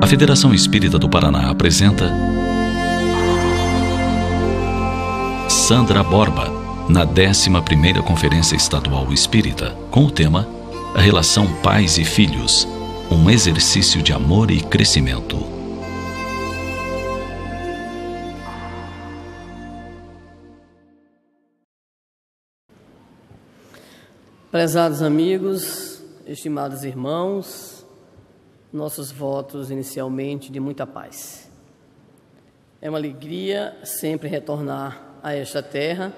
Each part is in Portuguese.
A Federação Espírita do Paraná apresenta Sandra Borba, na 11ª Conferência Estadual Espírita, com o tema A Relação Pais e Filhos, um exercício de amor e crescimento. Prezados amigos, estimados irmãos, nossos votos inicialmente de muita paz. É uma alegria sempre retornar a esta terra,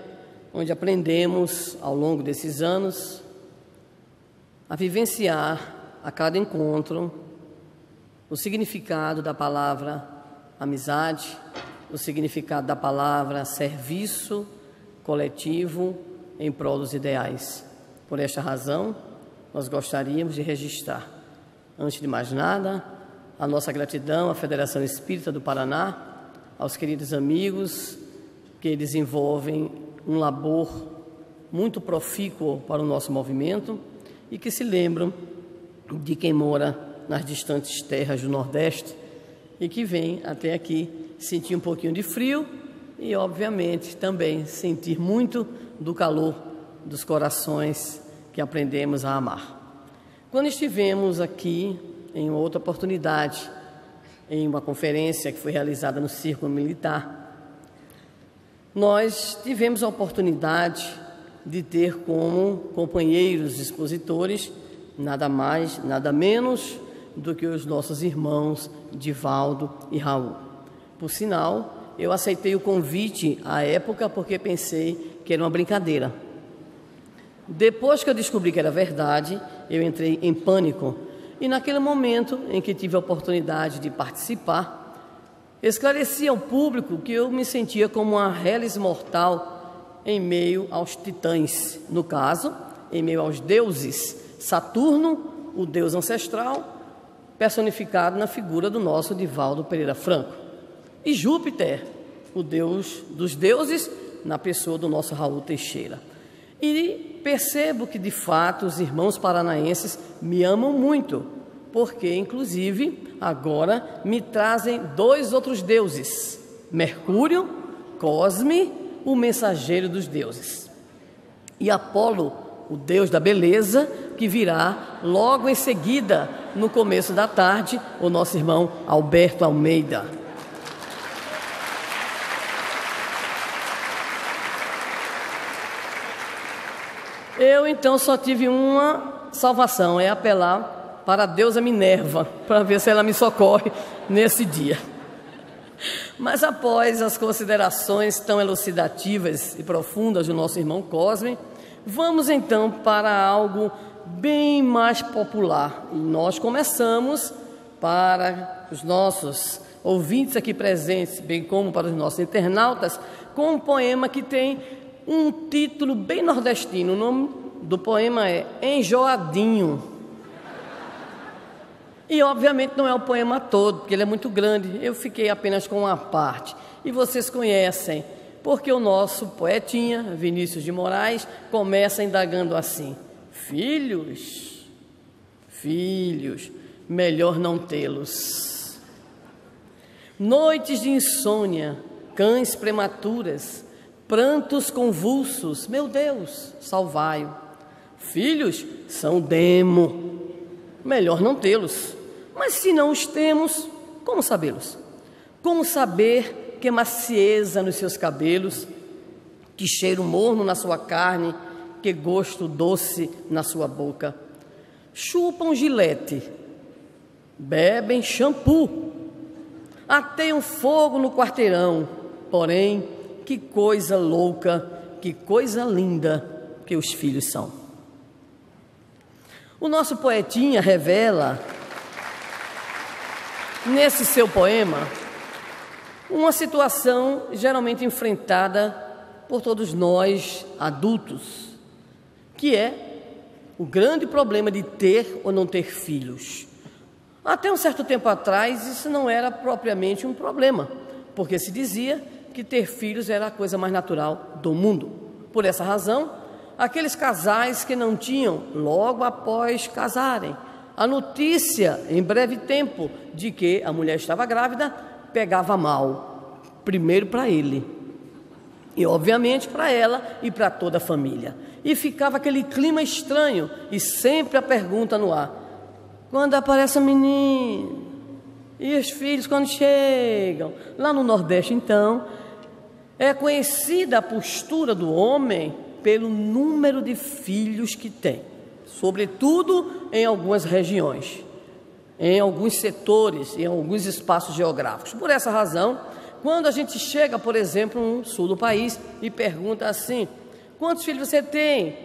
onde aprendemos ao longo desses anos a vivenciar a cada encontro o significado da palavra amizade, o significado da palavra serviço coletivo em prol dos ideais. Por esta razão, nós gostaríamos de registrar, antes de mais nada, a nossa gratidão à Federação Espírita do Paraná, aos queridos amigos que desenvolvem um labor muito profícuo para o nosso movimento e que se lembram de quem mora nas distantes terras do Nordeste e que vem até aqui sentir um pouquinho de frio e, obviamente, também sentir muito do calor dos corações que aprendemos a amar. Quando estivemos aqui em outra oportunidade, em uma conferência que foi realizada no Círculo Militar, nós tivemos a oportunidade de ter como companheiros expositores nada mais, nada menos do que os nossos irmãos Divaldo e Raul. Por sinal, eu aceitei o convite à época porque pensei que era uma brincadeira. Depois que eu descobri que era verdade, eu entrei em pânico e naquele momento em que tive a oportunidade de participar, esclareci ao público que eu me sentia como uma reles mortal em meio aos titãs, no caso, em meio aos deuses, Saturno, o deus ancestral, personificado na figura do nosso Divaldo Pereira Franco, e Júpiter, o deus dos deuses, na pessoa do nosso Raul Teixeira. E percebo que, de fato, os irmãos paranaenses me amam muito, porque, inclusive, agora me trazem dois outros deuses, Mercúrio, Cosme, o mensageiro dos deuses, e Apolo, o deus da beleza, que virá logo em seguida, no começo da tarde, o nosso irmão Alberto Almeida. Eu, então, só tive uma salvação, é apelar para a deusa Minerva, para ver se ela me socorre nesse dia. Mas após as considerações tão elucidativas e profundas do nosso irmão Cosme, vamos então para algo bem mais popular. E nós começamos, para os nossos ouvintes aqui presentes, bem como para os nossos internautas, com um poema que tem um título bem nordestino. O nome do poema é Enjoadinho. E, obviamente, não é o poema todo, porque ele é muito grande. Eu fiquei apenas com uma parte. E vocês conhecem, porque o nosso poetinha, Vinícius de Moraes, começa indagando assim: filhos, melhor não tê-los. Noites de insônia, cães prematuras, prantos convulsos, meu Deus, salvai-o. Filhos são demo, melhor não tê-los. Mas se não os temos, como sabê-los? Como saber que macieza nos seus cabelos, que cheiro morno na sua carne, que gosto doce na sua boca? Chupam gilete, bebem shampoo, ateiam fogo no quarteirão, porém, que coisa louca, que coisa linda que os filhos são. O nosso poetinha revela, nesse seu poema, uma situação geralmente enfrentada por todos nós, adultos, que é o grande problema de ter ou não ter filhos. Até um certo tempo atrás, isso não era propriamente um problema, porque se dizia que ter filhos era a coisa mais natural do mundo. Por essa razão, aqueles casais que não tinham, logo após casarem, A notícia, em breve tempo, de que a mulher estava grávida, pegava mal. Primeiro para ele, e obviamente para ela e para toda a família. E ficava aquele clima estranho, e sempre a pergunta no ar: quando aparece a menina? E os filhos quando chegam? Lá no Nordeste, então, é conhecida a postura do homem pelo número de filhos que tem, sobretudo em algumas regiões, em alguns setores, em alguns espaços geográficos. Por essa razão, quando a gente chega, por exemplo, no sul do país e pergunta assim: quantos filhos você tem?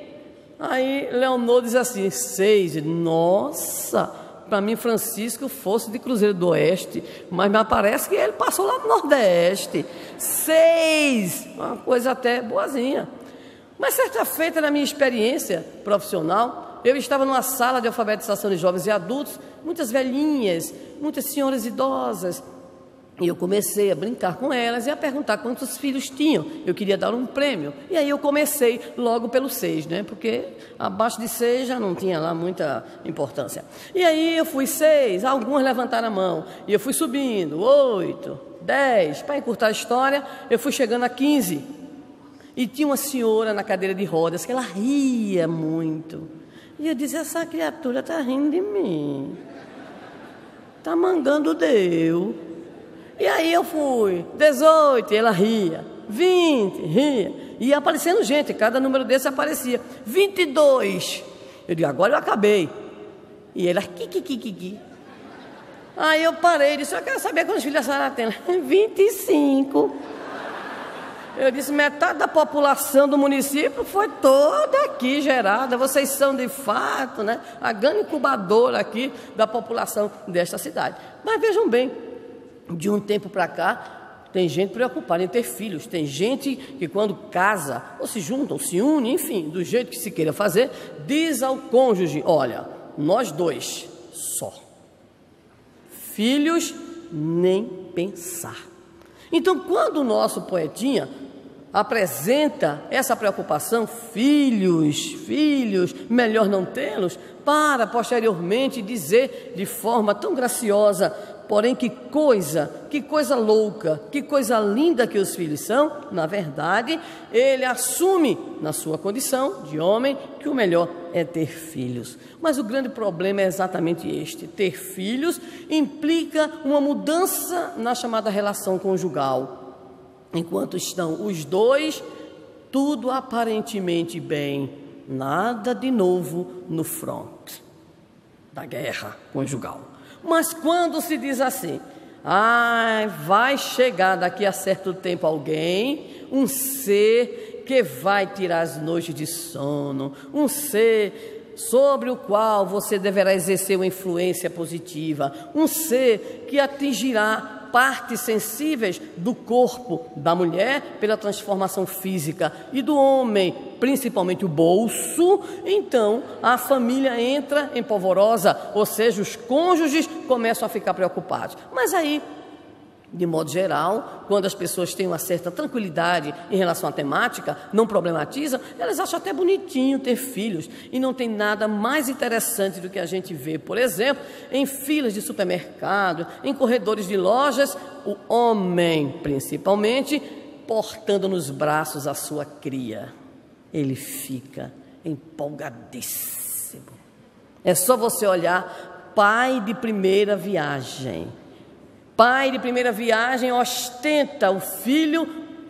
Aí Leonor diz assim: 6. Nossa, para mim Francisco fosse de Cruzeiro do Oeste, mas me parece que ele passou lá no Nordeste. 6, uma coisa até boazinha. Mas certa feita, na minha experiência profissional, eu estava numa sala de alfabetização de jovens e adultos, muitas velhinhas, muitas senhoras idosas, e eu comecei a brincar com elas e a perguntar quantos filhos tinham. Eu queria dar um prêmio. E aí eu comecei logo pelo 6, né? Porque abaixo de 6 já não tinha lá muita importância. E aí eu fui 6, algumas levantaram a mão. E eu fui subindo, 8, 10. Para encurtar a história, eu fui chegando a 15. E tinha uma senhora na cadeira de rodas que ela ria muito. E eu disse: essa criatura está rindo de mim. Está mangando Deus. E aí eu fui, 18, e ela ria, 20, ria, e ia aparecendo gente, cada número desse aparecia, 22, eu digo: agora eu acabei. E ela, qui. Aí eu parei e disse: eu quero saber quantos filhos a senhora tem. 25. Eu disse: metade da população do município foi toda aqui gerada, vocês são de fato, né, a grande incubadora aqui da população desta cidade. Mas vejam bem, de um tempo para cá, tem gente preocupada em ter filhos. Tem gente que quando casa, ou se junta, ou se une, enfim, do jeito que se queira fazer, diz ao cônjuge: olha, nós 2 só. Filhos, nem pensar. Então, quando o nosso poetinha apresenta essa preocupação, filhos, melhor não tê-los, para posteriormente dizer de forma tão graciosa: porém, que coisa louca, que coisa linda que os filhos são. Na verdade, ele assume, na sua condição de homem, que o melhor é ter filhos. Mas o grande problema é exatamente este: ter filhos implica uma mudança na chamada relação conjugal. Enquanto estão os 2, tudo aparentemente bem, nada de novo no front da guerra conjugal. Mas quando se diz assim: vai chegar daqui a certo tempo alguém, um ser que vai tirar as noites de sono, um ser sobre o qual você deverá exercer uma influência positiva, um ser que atingirá partes sensíveis do corpo da mulher pela transformação física e do homem, principalmente o bolso, então a família entra em polvorosa, ou seja, os cônjuges começam a ficar preocupados. Mas aí, de modo geral, quando as pessoas têm uma certa tranquilidade em relação à temática, não problematizam, elas acham até bonitinho ter filhos. E não tem nada mais interessante do que a gente vê, por exemplo, em filas de supermercado, em corredores de lojas, o homem, principalmente, portando nos braços a sua cria. Ele fica empolgadíssimo. É só você olhar: pai de primeira viagem. Pai de primeira viagem ostenta o filho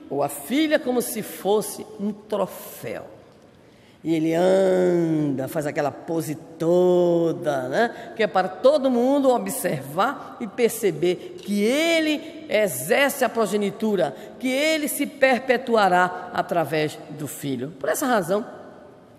ou a filha como se fosse um troféu. E ele anda, faz aquela pose toda, né? Que é para todo mundo observar e perceber que ele exerce a progenitura, que ele se perpetuará através do filho. Por essa razão,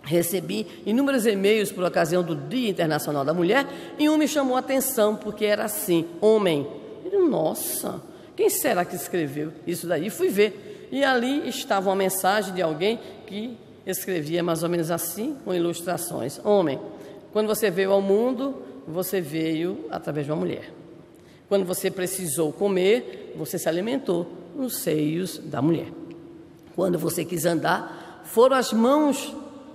recebi inúmeros e-mails por ocasião do Dia Internacional da Mulher, e um me chamou a atenção porque era assim: homem. Nossa, quem será que escreveu isso daí? Fui ver, e ali estava uma mensagem de alguém que escrevia mais ou menos assim, com ilustrações: homem, quando você veio ao mundo, você veio através de uma mulher. Quando você precisou comer, você se alimentou nos seios da mulher. Quando você quis andar, foram as mãos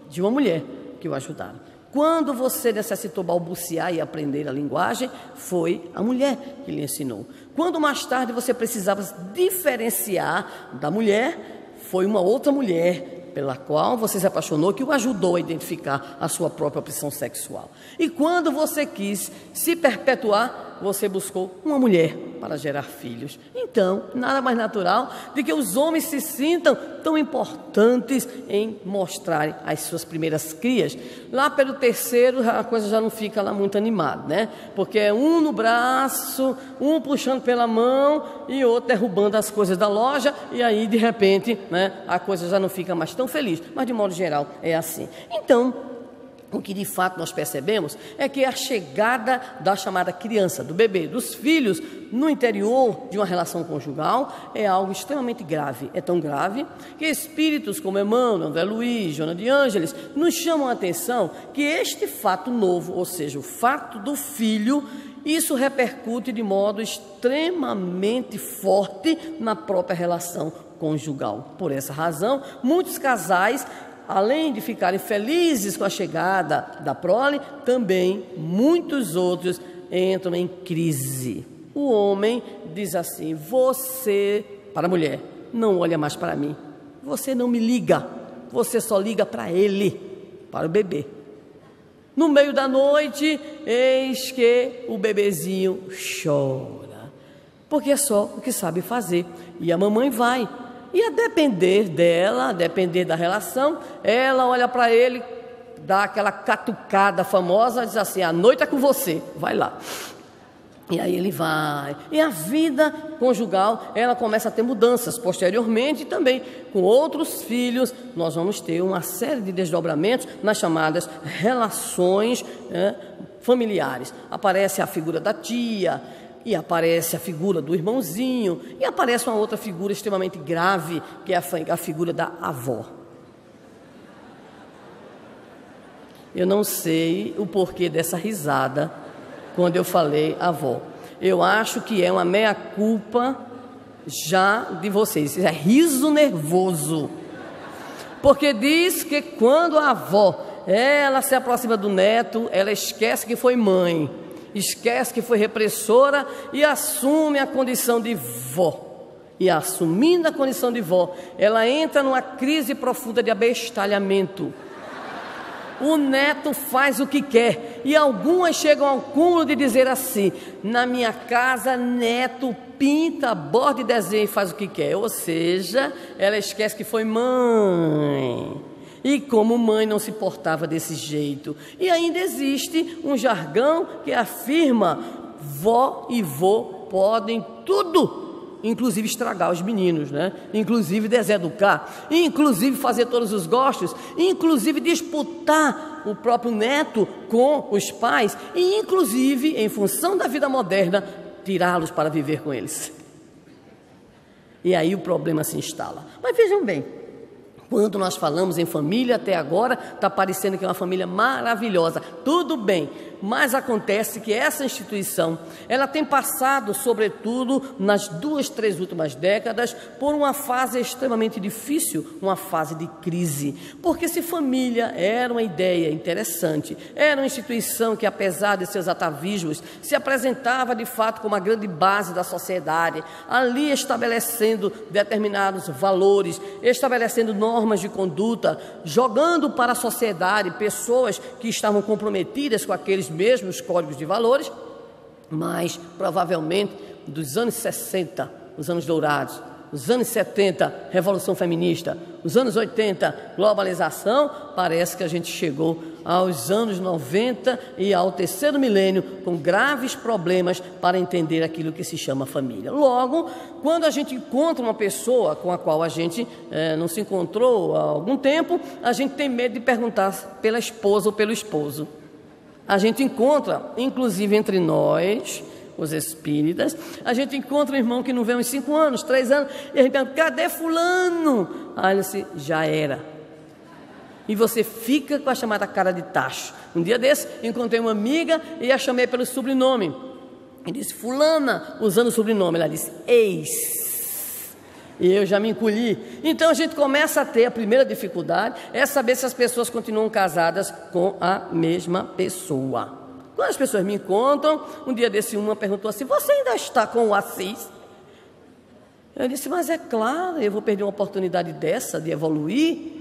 de uma mulher que o ajudaram. Quando você necessitou balbuciar e aprender a linguagem, foi a mulher que lhe ensinou. Quando mais tarde você precisava diferenciar da mulher, foi uma outra mulher pela qual você se apaixonou, que o ajudou a identificar a sua própria opção sexual. E quando você quis se perpetuar, você buscou uma mulher para gerar filhos. Então, nada mais natural de que os homens se sintam tão importantes em mostrarem as suas primeiras crias. Lá pelo terceiro, a coisa já não fica lá muito animada, né? Porque é um no braço, um puxando pela mão e outro derrubando as coisas da loja, e aí, de repente, né, a coisa já não fica mais tão feliz. Mas, de modo geral, é assim. Então, o que de fato nós percebemos é que a chegada da chamada criança, do bebê, dos filhos no interior de uma relação conjugal é algo extremamente grave. É tão grave que espíritos como Emmanuel, André Luiz, Joana de Ângeles nos chamam a atenção que este fato novo, ou seja, o fato do filho, isso repercute de modo extremamente forte na própria relação conjugal. Por essa razão, muitos casais, além de ficarem felizes com a chegada da prole, também muitos outros entram em crise. O homem diz assim: você, para a mulher, não olha mais para mim, você não me liga, você só liga para ele, para o bebê. No meio da noite, eis que o bebezinho chora, porque é só o que sabe fazer, e a mamãe vai. E a depender dela, a depender da relação, ela olha para ele, dá aquela catucada famosa, diz assim: a noite é com você, vai lá. E aí ele vai. E a vida conjugal, ela começa a ter mudanças. Posteriormente também, com outros filhos, nós vamos ter uma série de desdobramentos nas chamadas relações familiares. Aparece a figura da tia, e aparece a figura do irmãozinho, e aparece uma outra figura extremamente grave, que é a figura da avó. Eu não sei o porquê dessa risada quando eu falei avó. Eu acho que é uma meia-culpa já de vocês. Isso é riso nervoso. Porque diz que quando a avó, ela se aproxima do neto, ela esquece que foi mãe, esquece que foi repressora e assume a condição de vó. E assumindo a condição de vó, ela entra numa crise profunda de abestalhamento. O neto faz o que quer, e algumas chegam ao cúmulo de dizer assim: na minha casa, neto pinta, borda e desenha e faz o que quer. Ou seja, ela esquece que foi mãe. E como mãe não se portava desse jeito. E ainda existe um jargão que afirma: vó e vô podem tudo, inclusive estragar os meninos, né? Inclusive deseducar, inclusive fazer todos os gostos, inclusive disputar o próprio neto com os pais e inclusive, em função da vida moderna, tirá-los para viver com eles. E aí o problema se instala. Mas vejam bem, quando nós falamos em família, até agora está parecendo que é uma família maravilhosa, tudo bem, mas acontece que essa instituição, ela tem passado, sobretudo nas 2, 3 últimas décadas, por uma fase extremamente difícil, uma fase de crise. Porque se família era uma ideia interessante, era uma instituição que, apesar de seus atavismos, se apresentava de fato como a grande base da sociedade, ali estabelecendo determinados valores, estabelecendo normas de conduta, jogando para a sociedade pessoas que estavam comprometidas com aqueles mesmos códigos de valores, mas provavelmente dos anos 60, os anos dourados, os anos 70, Revolução Feminista, os anos 80, globalização, parece que a gente chegou aos anos 90 e ao terceiro milênio com graves problemas para entender aquilo que se chama família. Logo, quando a gente encontra uma pessoa com a qual a gente não se encontrou há algum tempo, a gente tem medo de perguntar pela esposa ou pelo esposo. A gente encontra, inclusive entre nós, os espíritas, a gente encontra um irmão que não vê uns 5 anos, 3 anos, e a gente pergunta: cadê fulano? Aí ele disse: já era. E você fica com a chamada cara de tacho. Um dia desse, encontrei uma amiga e a chamei pelo sobrenome. E disse: fulana, usando o sobrenome. Ela disse: ex. E eu já me encolhi. Então a gente começa a ter a primeira dificuldade, é saber se as pessoas continuam casadas com a mesma pessoa. Quando as pessoas me encontram, um dia desse uma perguntou assim: você ainda está com o Assis? Eu disse: mas é claro, eu vou perder uma oportunidade dessa de evoluir?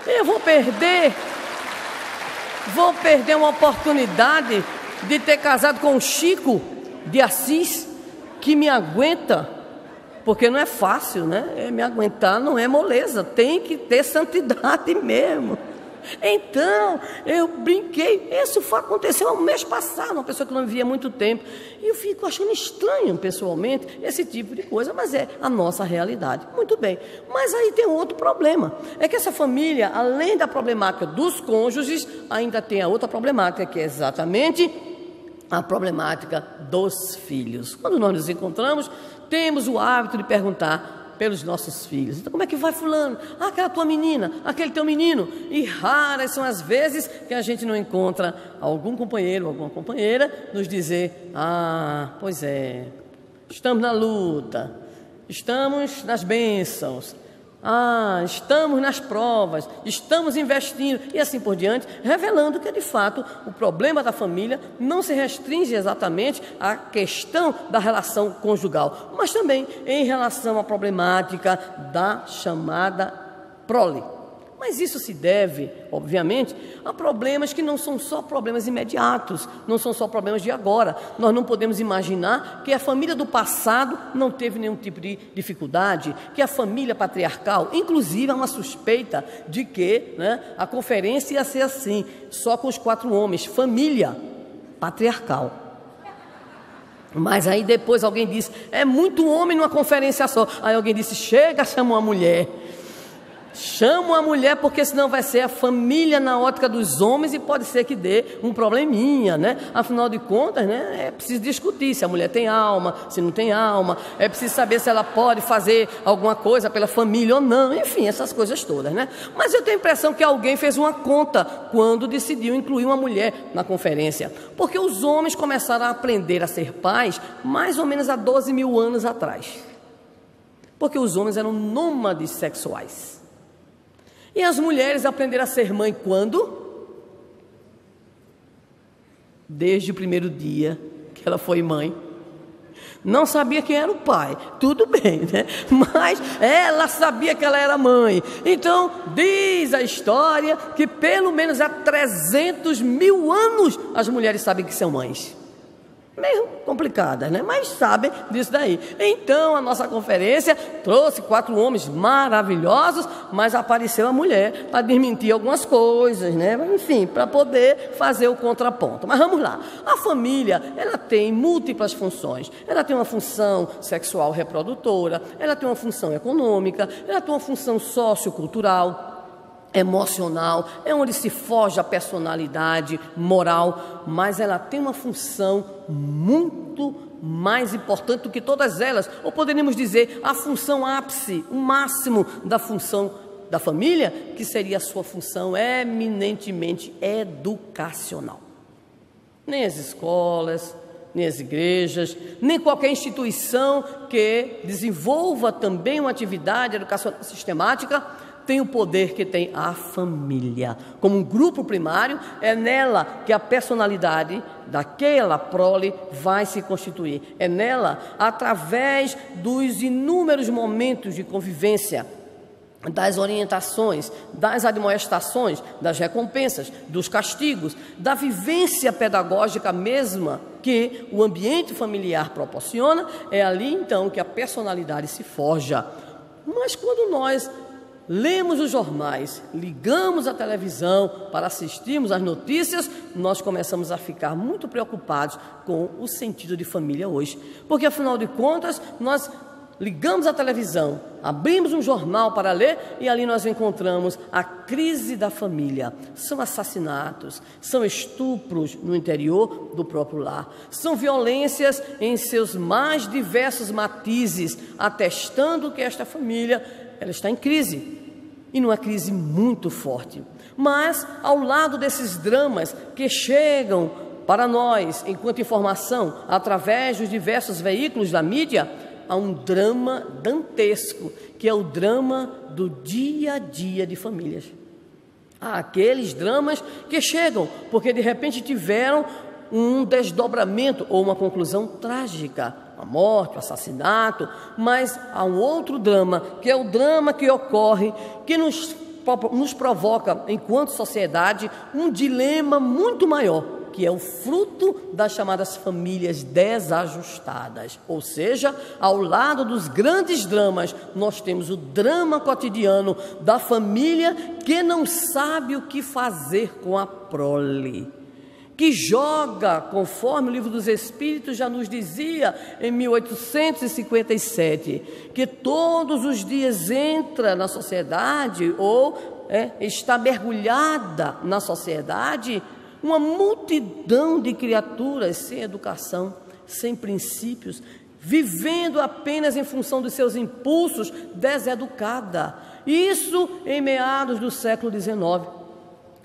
Eu vou perder uma oportunidade de ter casado com o Chico de Assis, que me aguenta, porque não é fácil, né? Me aguentar não é moleza, tem que ter santidade mesmo. Então, eu brinquei, isso aconteceu no mês passado, uma pessoa que não me via há muito tempo, e eu fico achando estranho, pessoalmente, esse tipo de coisa, mas é a nossa realidade. Muito bem, mas aí tem outro problema, é que essa família, além da problemática dos cônjuges, ainda tem a outra problemática, que é exatamente a problemática dos filhos. Quando nós nos encontramos, temos o hábito de perguntar pelos nossos filhos: então como é que vai fulano? Ah, aquela tua menina, aquele teu menino. E raras são as vezes que a gente não encontra algum companheiro ou alguma companheira nos dizer: ah, pois é, estamos na luta, estamos nas bênçãos, estamos nas provas, estamos investindo, e assim por diante, revelando que, de fato, o problema da família não se restringe exatamente à questão da relação conjugal, mas também em relação à problemática da chamada prole. Mas isso se deve, obviamente, a problemas que não são só problemas imediatos, não são só problemas de agora. Nós não podemos imaginar que a família do passado não teve nenhum tipo de dificuldade, que a família patriarcal, inclusive há uma suspeita de que, né, a conferência ia ser assim, só com os 4 homens, família patriarcal. Mas aí depois alguém disse: é muito homem numa conferência só. Aí alguém disse: chega, chama uma mulher. Chama a mulher, porque senão vai ser a família na ótica dos homens e pode ser que dê um probleminha, né? Afinal de contas, né, é preciso discutir se a mulher tem alma, se não tem alma, é preciso saber se ela pode fazer alguma coisa pela família ou não, enfim, essas coisas todas, né? Mas eu tenho a impressão que alguém fez uma conta quando decidiu incluir uma mulher na conferência, porque os homens começaram a aprender a ser pais mais ou menos há 12 mil anos atrás, porque os homens eram nômades sexuais. E as mulheres aprenderam a ser mãe quando? Desde o primeiro dia que ela foi mãe. Não sabia quem era o pai, tudo bem, né? Mas ela sabia que ela era mãe. Então, diz a história que pelo menos há 300 mil anos as mulheres sabem que são mães. Meio complicadas, né? Mas sabem disso daí. Então a nossa conferência trouxe 4 homens maravilhosos, mas apareceu a mulher para desmentir algumas coisas, né? Enfim, para poder fazer o contraponto. Mas vamos lá. A família, ela tem múltiplas funções. Ela tem uma função sexual reprodutora, ela tem uma função econômica, ela tem uma função sociocultural, emocional, é onde se forja a personalidade moral, mas ela tem uma função muito mais importante do que todas elas, ou poderíamos dizer a função ápice, o máximo da função da família, que seria a sua função eminentemente educacional. Nem as escolas, nem as igrejas, nem qualquer instituição que desenvolva também uma atividade educacional sistemática tem o poder que tem a família. Como um grupo primário, é nela que a personalidade daquela prole vai se constituir. É nela, através dos inúmeros momentos de convivência, das orientações, das admoestações, das recompensas, dos castigos, da vivência pedagógica mesma que o ambiente familiar proporciona, é ali então que a personalidade se forja. Mas quando nós lemos os jornais, ligamos a televisão para assistirmos às notícias, nós começamos a ficar muito preocupados com o sentido de família hoje. Porque, afinal de contas, nós ligamos a televisão, abrimos um jornal para ler e ali nós encontramos a crise da família. São assassinatos, são estupros no interior do próprio lar, são violências em seus mais diversos matizes, atestando que esta família ela está em crise, e numa crise muito forte. Mas, ao lado desses dramas que chegam para nós, enquanto informação, através dos diversos veículos da mídia, há um drama dantesco, que é o drama do dia a dia de famílias. Há aqueles dramas que chegam porque de repente tiveram um desdobramento ou uma conclusão trágica, a morte, o assassinato, mas há um outro drama, que é o drama que ocorre, que nos provoca, enquanto sociedade, um dilema muito maior, que é o fruto das chamadas famílias desajustadas. Ou seja, ao lado dos grandes dramas, nós temos o drama cotidiano da família que não sabe o que fazer com a prole, que joga, conforme o Livro dos Espíritos já nos dizia em 1857, que todos os dias entra na sociedade ou está mergulhada na sociedade uma multidão de criaturas sem educação, sem princípios, vivendo apenas em função dos seus impulsos, deseducada. Isso em meados do século XIX.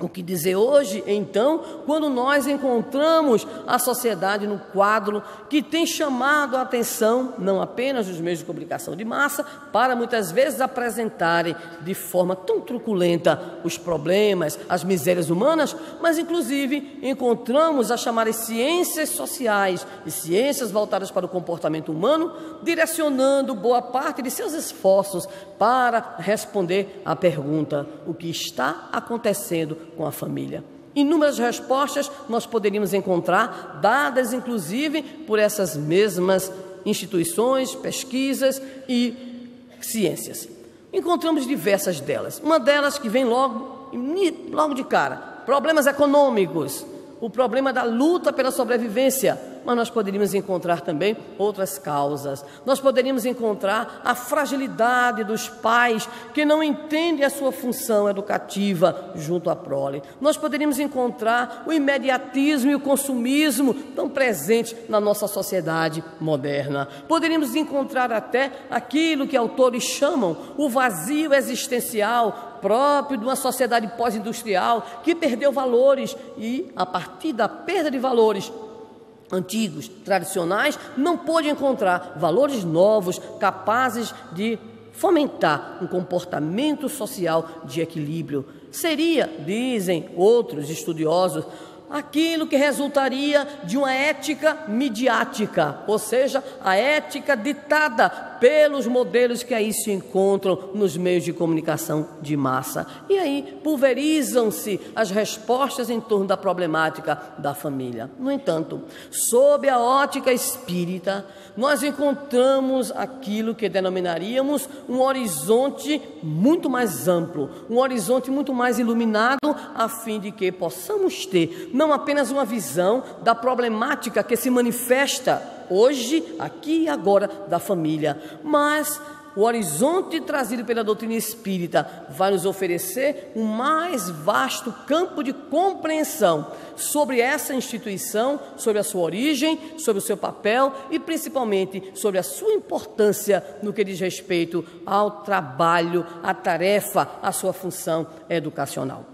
O que dizer hoje, então, quando nós encontramos a sociedade no quadro que tem chamado a atenção, não apenas dos meios de comunicação de massa, para muitas vezes apresentarem de forma tão truculenta os problemas, as misérias humanas, mas inclusive encontramos as chamadas ciências sociais e ciências voltadas para o comportamento humano, direcionando boa parte de seus esforços para responder à pergunta: o que está acontecendo com a família? Inúmeras respostas nós poderíamos encontrar, dadas inclusive por essas mesmas instituições, pesquisas e ciências. Encontramos diversas delas. Uma delas que vem logo de cara: problemas econômicos, o problema da luta pela sobrevivência. Mas nós poderíamos encontrar também outras causas. Nós poderíamos encontrar a fragilidade dos pais que não entendem a sua função educativa junto à prole. Nós poderíamos encontrar o imediatismo e o consumismo tão presentes na nossa sociedade moderna. Poderíamos encontrar até aquilo que autores chamam o vazio existencial próprio de uma sociedade pós-industrial que perdeu valores e, a partir da perda de valores antigos, tradicionais, não pôde encontrar valores novos capazes de fomentar um comportamento social de equilíbrio. Seria, dizem outros estudiosos, aquilo que resultaria de uma ética midiática, ou seja, a ética ditada pelos modelos que aí se encontram nos meios de comunicação de massa. E aí pulverizam-se as respostas em torno da problemática da família. No entanto, sob a ótica espírita, nós encontramos aquilo que denominaríamos um horizonte muito mais amplo, um horizonte muito mais iluminado, a fim de que possamos ter não apenas uma visão da problemática que se manifesta hoje, aqui e agora, da família, mas o horizonte trazido pela doutrina espírita vai nos oferecer um mais vasto campo de compreensão sobre essa instituição, sobre a sua origem, sobre o seu papel e principalmente sobre a sua importância no que diz respeito ao trabalho, à tarefa, à sua função educacional.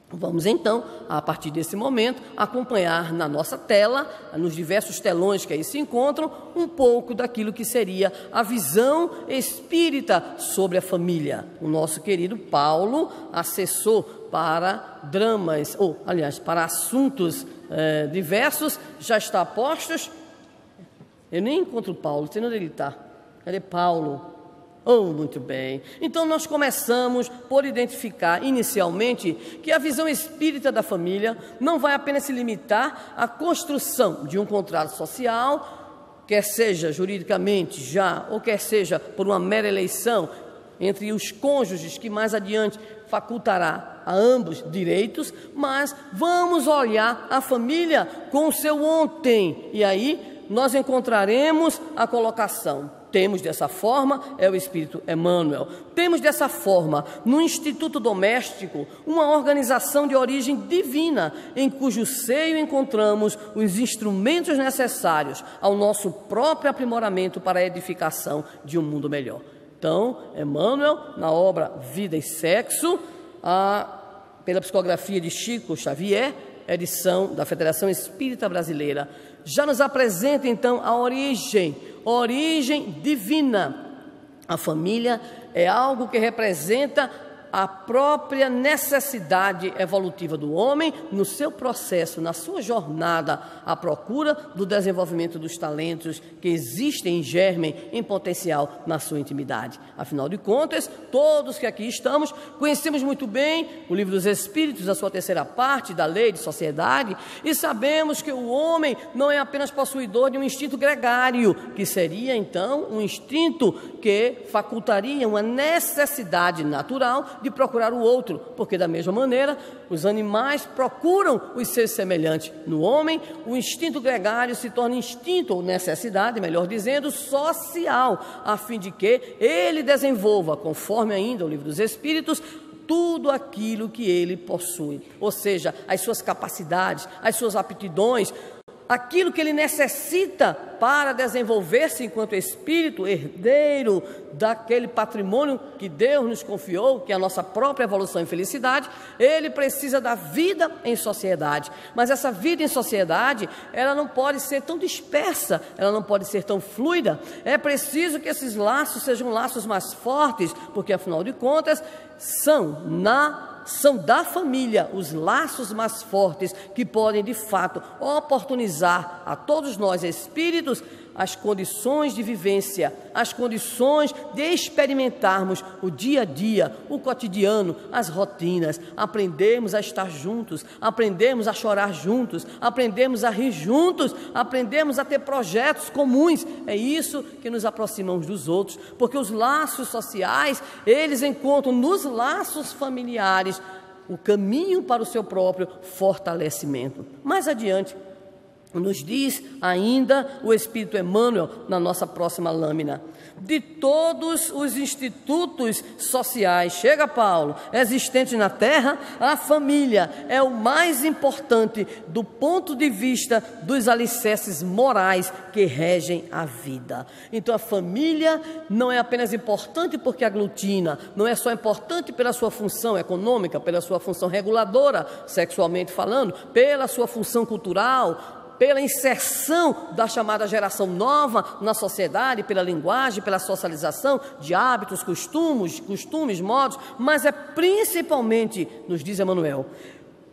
Vamos então, a partir desse momento, acompanhar na nossa tela, nos diversos telões que aí se encontram, um pouco daquilo que seria a visão espírita sobre a família. O nosso querido Paulo, assessor para dramas, para assuntos diversos, já está a postos. Eu nem encontro Paulo, sei onde ele está. Cadê Paulo? Muito bem. Então nós começamos por identificar inicialmente que a visão espírita da família não vai apenas se limitar à construção de um contrato social, quer seja juridicamente já, ou quer seja por uma mera eleição entre os cônjuges que mais adiante facultará a ambos direitos, mas vamos olhar a família com o seu ontem, e aí nós encontraremos a colocação. Temos dessa forma, é o Espírito Emmanuel. Temos dessa forma, no Instituto Doméstico, uma organização de origem divina, em cujo seio encontramos os instrumentos necessários ao nosso próprio aprimoramento para a edificação de um mundo melhor. Então, Emmanuel, na obra Vida e Sexo, pela psicografia de Chico Xavier, edição da Federação Espírita Brasileira, já nos apresenta então a origem divina. A família é algo que representa a própria necessidade evolutiva do homem no seu processo, na sua jornada à procura do desenvolvimento dos talentos que existem em germe, em potencial na sua intimidade. Afinal de contas, todos que aqui estamos conhecemos muito bem o Livro dos Espíritos, a sua terceira parte da Lei de Sociedade, e sabemos que o homem não é apenas possuidor de um instinto gregário, que seria então um instinto que facultaria uma necessidade natural de procurar o outro, porque da mesma maneira os animais procuram os seus semelhantes. No homem, o instinto gregário se torna instinto ou necessidade, melhor dizendo, social, a fim de que ele desenvolva, conforme ainda o Livro dos Espíritos, tudo aquilo que ele possui, ou seja, as suas capacidades, as suas aptidões, aquilo que ele necessita para desenvolver-se enquanto espírito herdeiro daquele patrimônio que Deus nos confiou, que é a nossa própria evolução e felicidade. Ele precisa da vida em sociedade, mas essa vida em sociedade, ela não pode ser tão dispersa, ela não pode ser tão fluida. É preciso que esses laços sejam laços mais fortes, porque afinal de contas são da família os laços mais fortes que podem de fato oportunizar a todos nós espíritos as condições de vivência, as condições de experimentarmos o dia a dia, o cotidiano, as rotinas, aprendemos a estar juntos, aprendemos a chorar juntos, aprendemos a rir juntos, aprendemos a ter projetos comuns. É isso que nos aproxima uns dos outros, porque os laços sociais, eles encontram nos laços familiares o caminho para o seu próprio fortalecimento. Mais adiante, nos diz ainda o Espírito Emmanuel na nossa próxima lâmina: de todos os institutos sociais, chega Paulo, existentes na Terra, a família é o mais importante do ponto de vista dos alicerces morais que regem a vida. Então a família não é apenas importante porque aglutina, não é só importante pela sua função econômica, pela sua função reguladora, sexualmente falando, pela sua função cultural, pela inserção da chamada geração nova na sociedade, pela linguagem, pela socialização de hábitos, costumes, modos, mas é principalmente, nos diz Emmanuel,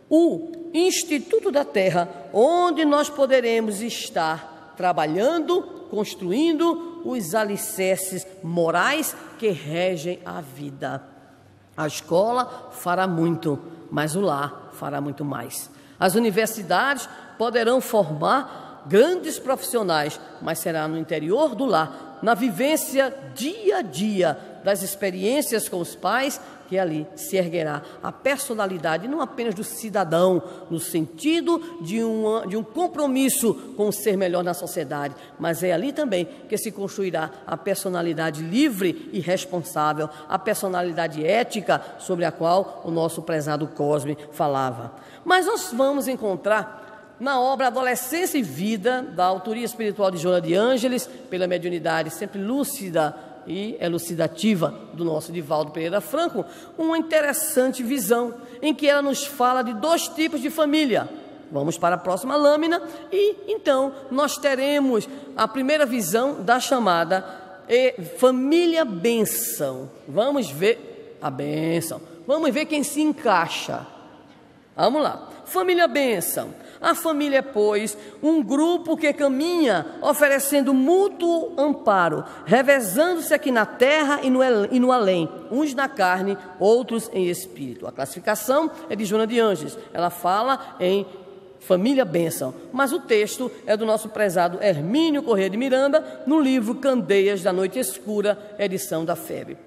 o Instituto da Terra, onde nós poderemos estar trabalhando, construindo os alicerces morais que regem a vida. A escola fará muito, mas o lar fará muito mais. As universidades poderão formar grandes profissionais, mas será no interior do lar, na vivência dia a dia das experiências com os pais, que ali se erguerá a personalidade, não apenas do cidadão, no sentido de um compromisso com o ser melhor na sociedade, mas é ali também que se construirá a personalidade livre e responsável, a personalidade ética sobre a qual o nosso prezado Cosme falava. Mas nós vamos encontrar na obra Adolescência e Vida, da autoria espiritual de Joana de Ângeles, pela mediunidade sempre lúcida e elucidativa do nosso Divaldo Pereira Franco, uma interessante visão em que ela nos fala de dois tipos de família. Vamos para a próxima lâmina e então nós teremos a primeira visão da chamada família bênção. Vamos ver a bênção, vamos ver quem se encaixa. Vamos lá, família bênção. A família é, pois, um grupo que caminha oferecendo mútuo amparo, revezando-se aqui na terra e no além, uns na carne, outros em espírito. A classificação é de Joana de Ângeles, ela fala em família bênção, mas o texto é do nosso prezado Hermínio Corrêa de Miranda, no livro Candeias da Noite Escura, edição da FEB.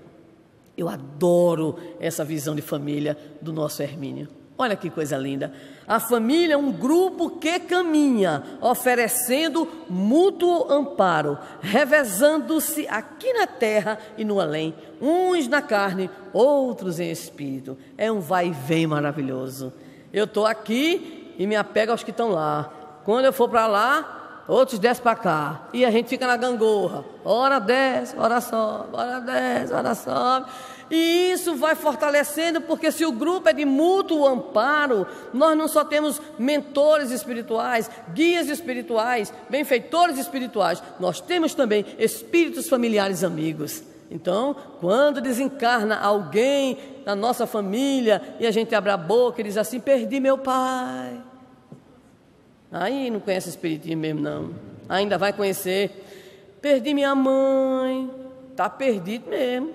Eu adoro essa visão de família do nosso Hermínio. Olha que coisa linda. A família é um grupo que caminha, oferecendo mútuo amparo, revezando-se aqui na terra e no além, uns na carne, outros em espírito. É um vai e vem maravilhoso. Eu estou aqui e me apego aos que estão lá. Quando eu for para lá, outros descem para cá. E a gente fica na gangorra. Ora desce, ora sobe, ora desce, ora sobe. E isso vai fortalecendo, porque se o grupo é de mútuo amparo, nós não só temos mentores espirituais, guias espirituais, benfeitores espirituais, nós temos também espíritos familiares amigos. Então, quando desencarna alguém da nossa família e a gente abre a boca e diz assim: perdi meu pai. Aí não conhece espiritismo mesmo não, ainda vai conhecer. Perdi minha mãe. Está perdido mesmo,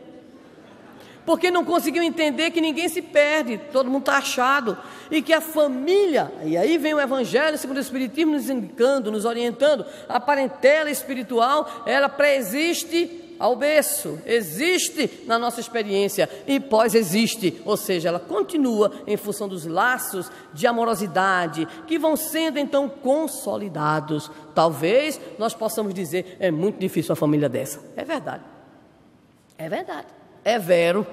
porque não conseguiu entender que ninguém se perde, todo mundo está achado, e que a família, e aí vem o Evangelho segundo o Espiritismo nos indicando, nos orientando, a parentela espiritual, ela pré-existe ao berço, existe na nossa experiência e pós-existe, ou seja, ela continua em função dos laços de amorosidade que vão sendo então consolidados. Talvez nós possamos dizer: é muito difícil a família dessa. É verdade. É verdade, é vero.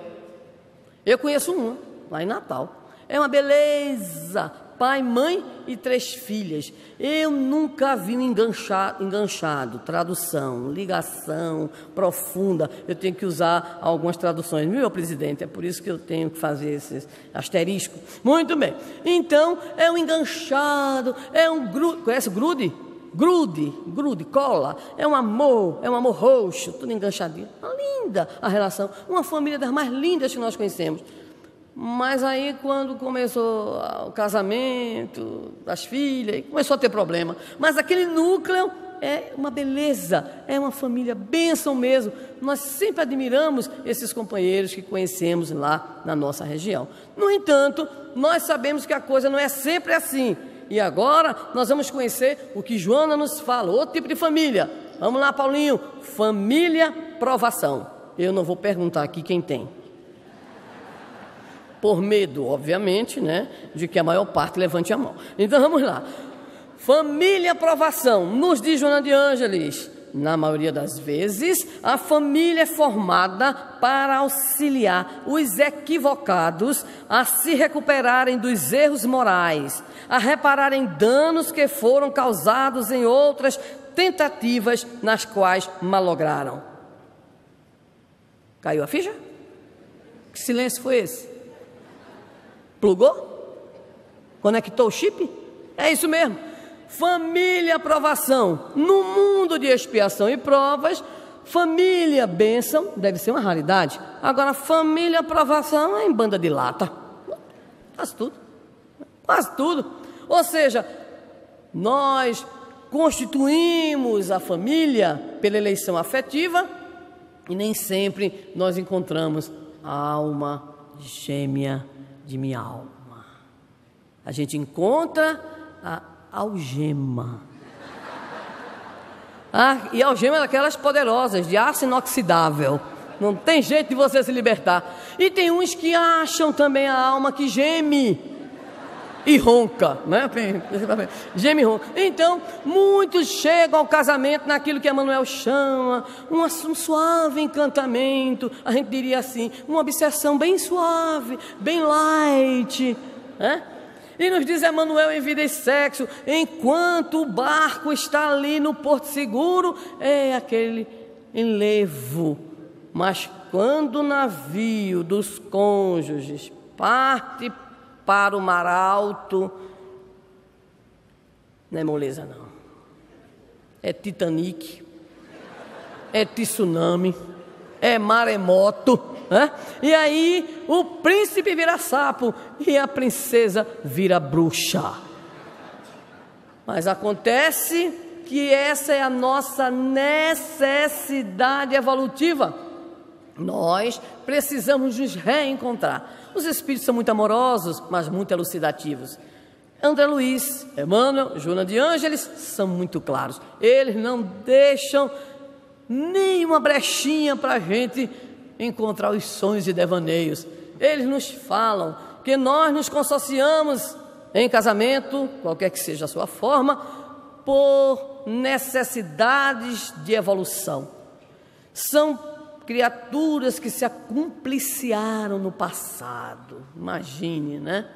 Eu conheço uma, lá em Natal. É uma beleza, pai, mãe e 3 filhas. Eu nunca vi um enganchado, tradução, ligação profunda. Eu tenho que usar algumas traduções, meu presidente, é por isso que eu tenho que fazer esse asterisco. Muito bem, então é um enganchado, é um grude, conhece o grude? Grude, cola, é um amor roxo, tudo enganchadinho. Linda a relação, uma família das mais lindas que nós conhecemos. Mas aí quando começou o casamento das filhas, começou a ter problema. Mas aquele núcleo é uma beleza, é uma família bênção mesmo. Nós sempre admiramos esses companheiros que conhecemos lá na nossa região. No entanto, nós sabemos que a coisa não é sempre assim. E agora nós vamos conhecer o que Joana nos fala, outro tipo de família. Vamos lá, Paulinho, família provação. Eu não vou perguntar aqui quem tem. Por medo, obviamente, né, de que a maior parte levante a mão. Então vamos lá. Família provação, nos diz Joana de Ângeles. Na maioria das vezes, a família é formada para auxiliar os equivocados a se recuperarem dos erros morais, a repararem danos que foram causados em outras tentativas nas quais malograram. Caiu a ficha? Que silêncio foi esse? Plugou? Conectou o chip? É isso mesmo. Família provação, no mundo de expiação e provas, família bênção deve ser uma raridade. Agora, família provação é em banda de lata, quase tudo. Ou seja, nós constituímos a família pela eleição afetiva e nem sempre nós encontramos a alma gêmea de minha alma. A gente encontra a algema. E algema é aquelas poderosas, de aço inoxidável. Não tem jeito de você se libertar. E tem uns que acham também a alma que geme e ronca, né? Geme e ronca. Então, muitos chegam ao casamento naquilo que Emmanuel chama um suave encantamento, a gente diria assim, uma obsessão bem suave, bem light, né? E nos diz Emmanuel em Vida e Sexo, enquanto o barco está ali no porto seguro, é aquele enlevo. Mas quando o navio dos cônjuges parte para o mar alto, não é moleza não. É Titanic, é tsunami, é maremoto. E aí o príncipe vira sapo e a princesa vira bruxa. Mas acontece que essa é a nossa necessidade evolutiva. Nós precisamos nos reencontrar. Os espíritos são muito amorosos, mas muito elucidativos. André Luiz, Emmanuel, Joana de Ângeles são muito claros. Eles não deixam nenhuma brechinha para a gente encontrar os sonhos e devaneios. Eles nos falam que nós nos consociamos em casamento, qualquer que seja a sua forma, por necessidades de evolução. São criaturas que se acumpliciaram no passado. Imagine, né?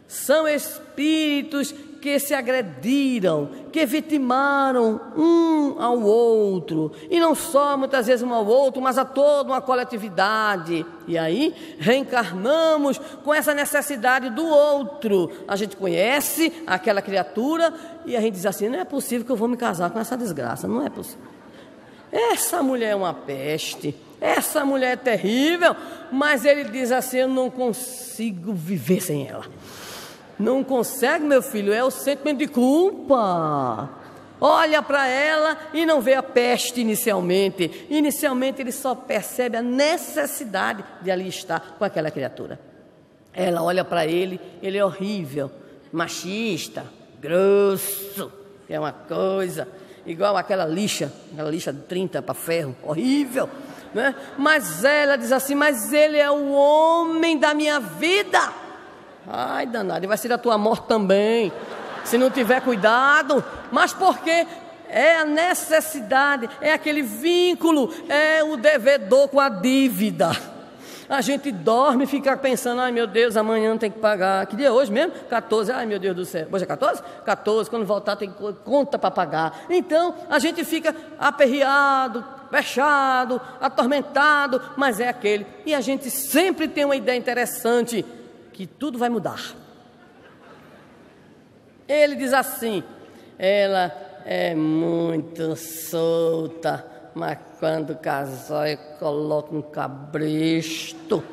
São espíritos que se agrediram, que vitimaram um ao outro, e não só muitas vezes um ao outro, mas a toda uma coletividade. E aí reencarnamos com essa necessidade do outro. A gente conhece aquela criatura e a gente diz assim: não é possível que eu vou me casar com essa desgraça, não é possível. Essa mulher é uma peste, essa mulher é terrível, mas ele diz assim: eu não consigo viver sem ela. Não consegue, meu filho, é o sentimento de culpa. Olha para ela e não vê a peste inicialmente. Inicialmente ele só percebe a necessidade de ali estar com aquela criatura. Ela olha para ele é horrível, machista, grosso, é uma coisa, igual aquela lixa de 30 para ferro, horrível, né? Mas ela diz assim: mas ele é o homem da minha vida. Ai, danado, e vai ser a tua morte também, se não tiver cuidado. Mas porque é a necessidade, é aquele vínculo, é o devedor com a dívida. A gente dorme e fica pensando: ai meu Deus, amanhã tem que pagar. Que dia é hoje mesmo? 14, ai meu Deus do céu. Hoje é 14? 14, quando voltar tem conta para pagar. Então a gente fica aperreado, fechado, atormentado, mas é aquele. E a gente sempre tem uma ideia interessante, que tudo vai mudar. Ele diz assim: ela é muito solta, mas quando casar eu coloco um cabresto.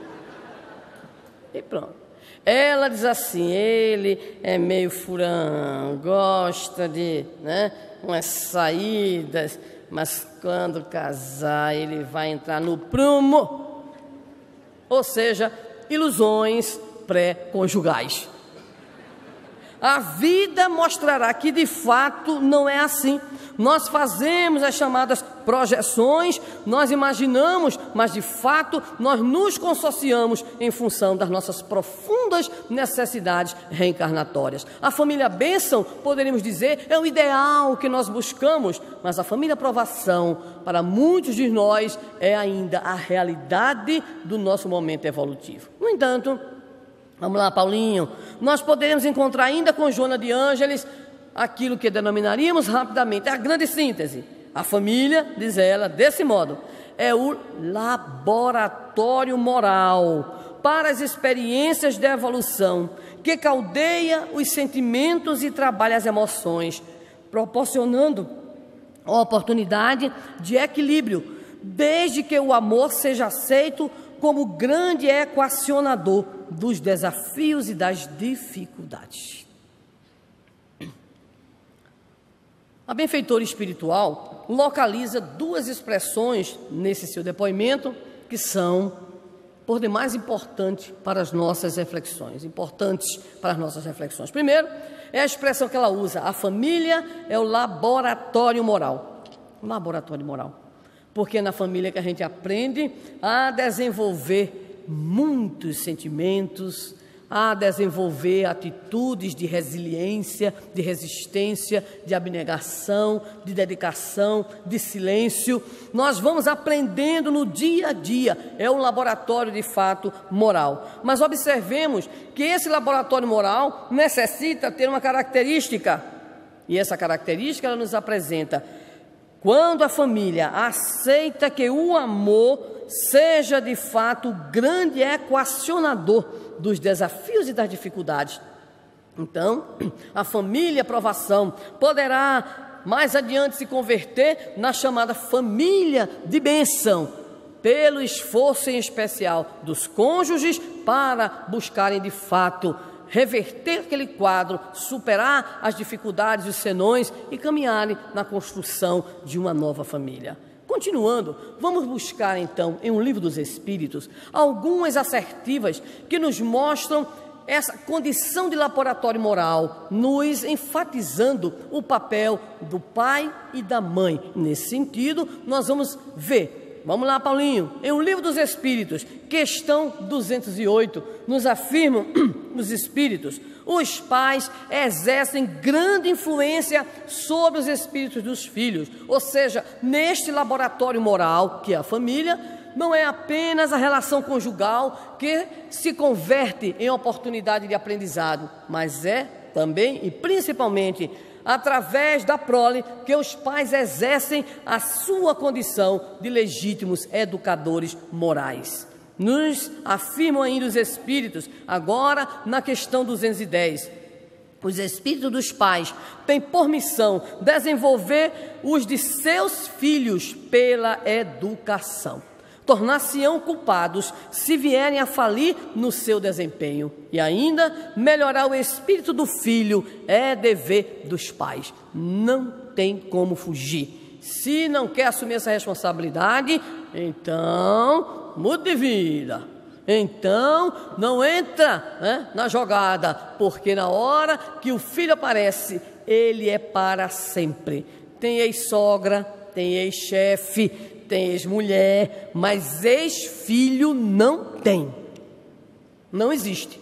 E pronto. Ela diz assim: ele é meio furão, gosta de, umas saídas, mas quando casar ele vai entrar no prumo. Ou seja, ilusões pré-conjugais. A vida mostrará que de fato não é assim. Nós fazemos as chamadas projeções, nós imaginamos, mas de fato nós nos consociamos em função das nossas profundas necessidades reencarnatórias. A família bênção, poderíamos dizer, é o ideal que nós buscamos, mas a família provação, para muitos de nós, é ainda a realidade do nosso momento evolutivo. No entanto, vamos lá, Paulinho, nós poderemos encontrar ainda com Joana de Ângeles aquilo que denominaríamos rapidamente a grande síntese. A família, diz ela, desse modo, é o laboratório moral para as experiências de evolução, que caldeia os sentimentos e trabalha as emoções, proporcionando a oportunidade de equilíbrio, desde que o amor seja aceito como grande equacionador dos desafios e das dificuldades. A benfeitora espiritual localiza duas expressões nesse seu depoimento que são, por demais, importantes para as nossas reflexões. Primeiro, é a expressão que ela usa: a família é o laboratório moral. Laboratório moral. Porque é na família que a gente aprende a desenvolver muitos sentimentos, a desenvolver atitudes de resiliência, de resistência, de abnegação, de dedicação, de silêncio. Nós vamos aprendendo no dia a dia, é um laboratório de fato moral. Mas observemos que esse laboratório moral necessita ter uma característica, e essa característica ela nos apresenta: quando a família aceita que o amor seja de fato o grande equacionador dos desafios e das dificuldades, então a família provação poderá mais adiante se converter na chamada família de bênção, pelo esforço em especial dos cônjuges para buscarem de fato reverter aquele quadro, superar as dificuldades e os senões e caminharem na construção de uma nova família. Continuando, vamos buscar então em um livro dos Espíritos algumas assertivas que nos mostram essa condição de laboratório moral, nos enfatizando o papel do pai e da mãe. Nesse sentido, nós vamos ver. Vamos lá, Paulinho. Em um livro dos Espíritos, questão 208, nos afirmam os Espíritos: os pais exercem grande influência sobre os espíritos dos filhos. Ou seja, neste laboratório moral, que é a família, não é apenas a relação conjugal que se converte em oportunidade de aprendizado, mas é também e principalmente através da prole que os pais exercem a sua condição de legítimos educadores morais. Nos afirmam ainda os Espíritos, agora na questão 210. Os Espíritos dos pais têm por missão desenvolver os de seus filhos pela educação. Tornar-se-ão culpados se vierem a falir no seu desempenho. E ainda, melhorar o espírito do filho é dever dos pais. Não tem como fugir. Se não quer assumir essa responsabilidade, então mude de vida. Então não entra, na jogada, porque na hora que o filho aparece, ele é para sempre. Tem ex-sogra, tem ex-chefe, tem ex-mulher, mas ex-filho não tem. Não existe.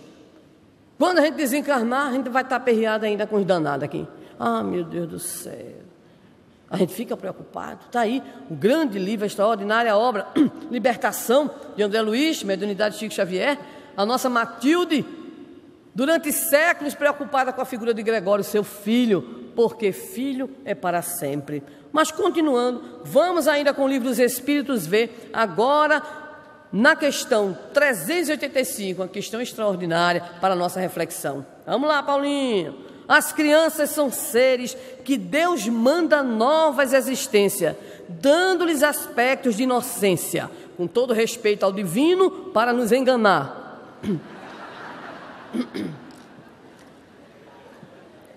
Quando a gente desencarnar, a gente vai estar aperreado ainda com os danados aqui. Ah, meu Deus do céu. A gente fica preocupado. Está aí o grande livro, a extraordinária obra Libertação, de André Luiz, mediunidade de Chico Xavier. A nossa Matilde, durante séculos preocupada com a figura de Gregório, seu filho, porque filho é para sempre. Mas continuando, vamos ainda com o livro dos Espíritos ver agora na questão 385, uma questão extraordinária para a nossa reflexão. Vamos lá, Paulinho. As crianças são seres que Deus manda novas existências, dando-lhes aspectos de inocência, com todo respeito ao divino, para nos enganar.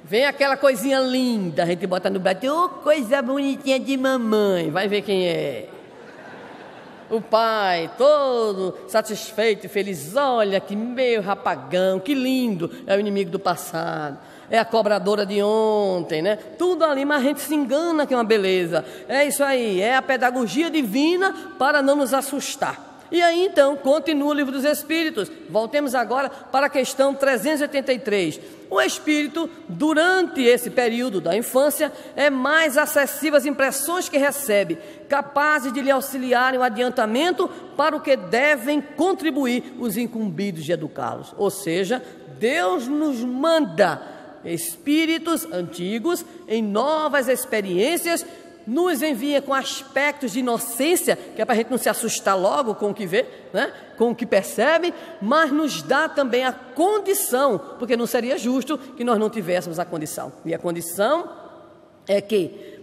Vem aquela coisinha linda, a gente bota no braço, oh, coisa bonitinha de mamãe, vai ver quem é. O pai, todo satisfeito e feliz, olha que meio rapagão, que lindo, é o inimigo do passado. É a cobradora de ontem, né? Tudo ali, mas a gente se engana que é uma beleza. É isso aí, é a pedagogia divina para não nos assustar. E aí então, continua o livro dos Espíritos. Voltemos agora para a questão 383. O espírito, durante esse período da infância, é mais acessível às impressões que recebe, capazes de lhe auxiliarem o adiantamento para o que devem contribuir os incumbidos de educá-los. Ou seja, Deus nos manda espíritos antigos em novas experiências, nos envia com aspectos de inocência, que é para a gente não se assustar logo com o que vê, com o que percebe, mas nos dá também a condição, porque não seria justo que nós não tivéssemos a condição. E a condição é que,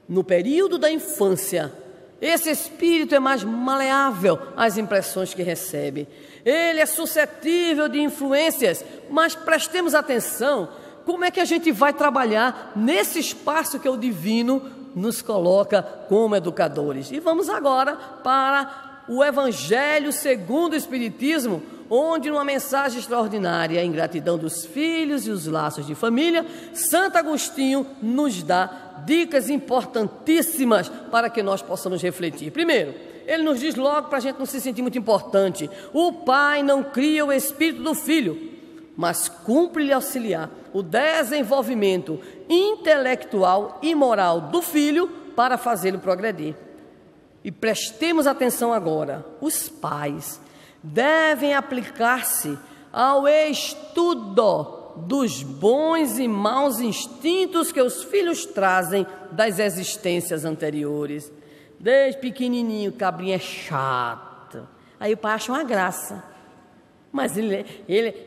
no período da infância, esse espírito é mais maleável às impressões que recebe. Ele é suscetível de influências, mas prestemos atenção. Como é que a gente vai trabalhar nesse espaço que o divino nos coloca como educadores? E vamos agora para o Evangelho segundo o Espiritismo, onde numa mensagem extraordinária, a ingratidão dos filhos e os laços de família, Santo Agostinho nos dá dicas importantíssimas para que nós possamos refletir. Primeiro, ele nos diz logo para a gente não se sentir muito importante: o pai não cria o espírito do filho, mas cumpre-lhe auxiliar o desenvolvimento intelectual e moral do filho para fazê-lo progredir. E prestemos atenção agora, os pais devem aplicar-se ao estudo dos bons e maus instintos que os filhos trazem das existências anteriores. Desde pequenininho, o cabrinho é chato, aí o pai acha uma graça. Mas ele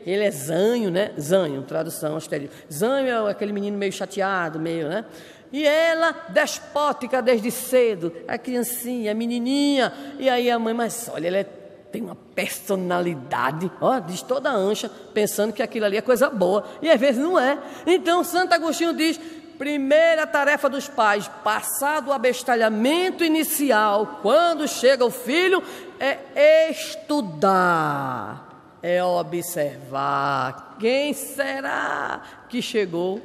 é zanho, né? Zanho, tradução exterior. Zanho é aquele menino meio chateado, meio, né? E ela, despótica desde cedo, a criancinha, a menininha. E aí a mãe, mas olha, ela tem uma personalidade, ó, diz toda ancha, pensando que aquilo ali é coisa boa. E às vezes não é. Então, Santo Agostinho diz: primeira tarefa dos pais, passado o abestalhamento inicial, quando chega o filho, é estudar. É observar quem será que chegou,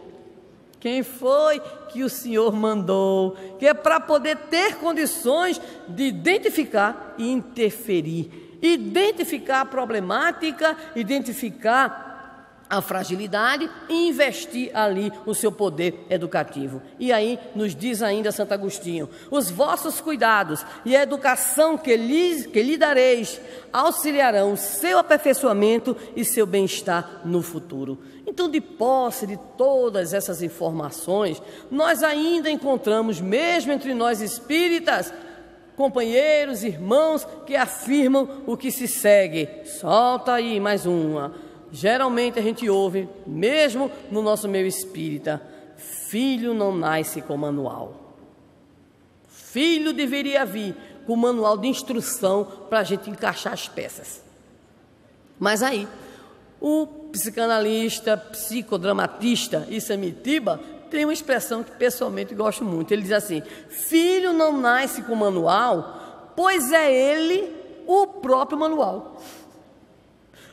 quem foi que o Senhor mandou, que é para poder ter condições de identificar e interferir, identificar a problemática, identificar a fragilidade e investir ali o seu poder educativo. E aí nos diz ainda Santo Agostinho: os vossos cuidados e a educação que lhe dareis auxiliarão o seu aperfeiçoamento e seu bem-estar no futuro. Então, de posse de todas essas informações, nós ainda encontramos, mesmo entre nós espíritas, companheiros, irmãos que afirmam o que se segue. Solta aí mais uma. Geralmente a gente ouve, mesmo no nosso meio espírita: filho não nasce com manual. Filho deveria vir com manual de instrução para a gente encaixar as peças. Mas aí, o psicanalista, psicodramatista Isamitiba tem uma expressão que pessoalmente gosto muito. Ele diz assim: filho não nasce com manual, pois é ele o próprio manual.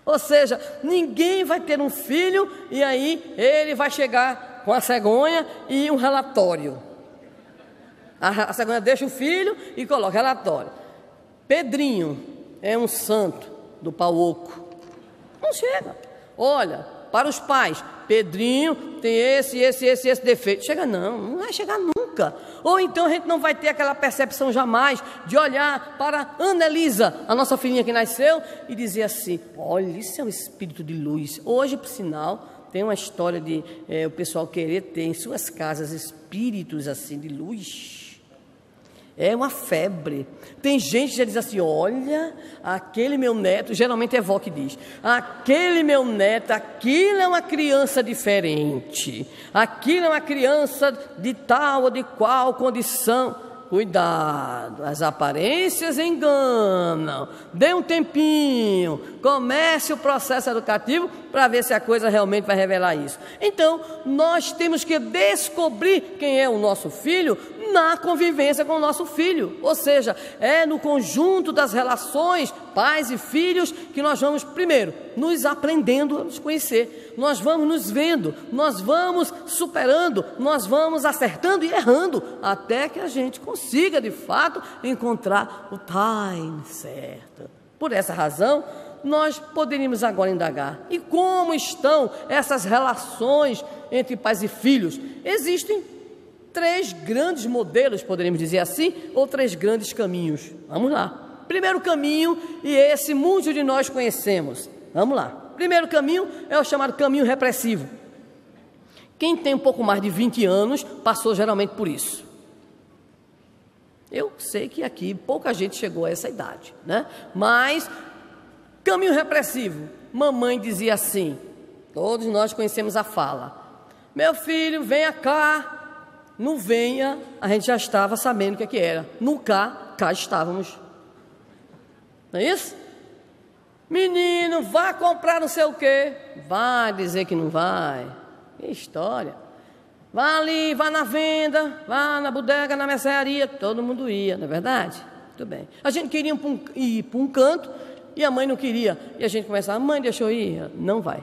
Ou seja, ninguém vai ter um filho e aí ele vai chegar com a cegonha e um relatório. A cegonha deixa o filho e coloca relatório. Pedrinho é um santo do pau oco. Não chega. Olha, para os pais, Pedrinho tem esse defeito. Chega não vai chegar nunca. Ou então a gente não vai ter aquela percepção jamais de olhar para Annelisa, a nossa filhinha que nasceu, e dizer assim: olha, isso é um espírito de luz. Hoje, por sinal, tem uma história de o pessoal querer ter em suas casas espíritos assim de luz. É uma febre. Tem gente que já diz assim: olha, aquele meu neto, geralmente é vó que diz, aquele meu neto, aquilo é uma criança diferente, aquilo é uma criança de tal ou de qual condição. Cuidado, as aparências enganam. Dê um tempinho, comece o processo educativo para ver se a coisa realmente vai revelar isso. Então, nós temos que descobrir quem é o nosso filho na convivência com o nosso filho. Ou seja, é no conjunto das relações pais e filhos que nós vamos, primeiro, nos aprendendo a nos conhecer. Nós vamos nos vendo, nós vamos superando, nós vamos acertando e errando, até que a gente consiga, de fato, encontrar o time certo. Por essa razão, nós poderíamos agora indagar: e como estão essas relações entre pais e filhos? Existem 3 grandes modelos, poderíamos dizer assim, ou 3 grandes caminhos. Vamos lá. Primeiro caminho, e esse muitos de nós conhecemos. Vamos lá. Primeiro caminho é o chamado caminho repressivo. Quem tem um pouco mais de 20 anos passou geralmente por isso. Eu sei que aqui pouca gente chegou a essa idade, né? Mas caminho repressivo. Mamãe dizia assim, todos nós conhecemos a fala: meu filho, venha cá. No venha, a gente já estava sabendo o que era. No cá estávamos. Não é isso? Menino, vá comprar não sei o quê. Vai dizer que não vai. Que história. Vá ali, vá na venda, vá na bodega, na mercearia. Todo mundo ia, não é verdade? Muito bem. A gente queria ir para um canto e a mãe não queria. E a gente começava: mãe, deixa eu ir. Não vai.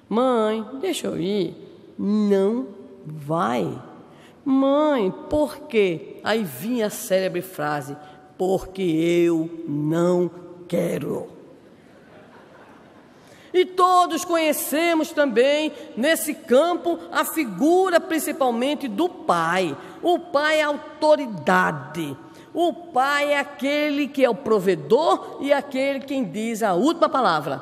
Mãe, deixa eu ir. Não vai. Mãe, por quê? Aí vinha a célebre frase: porque eu não quero. E todos conhecemos também, nesse campo, a figura principalmente do pai. O pai é a autoridade. O pai é aquele que é o provedor e aquele quem diz a última palavra.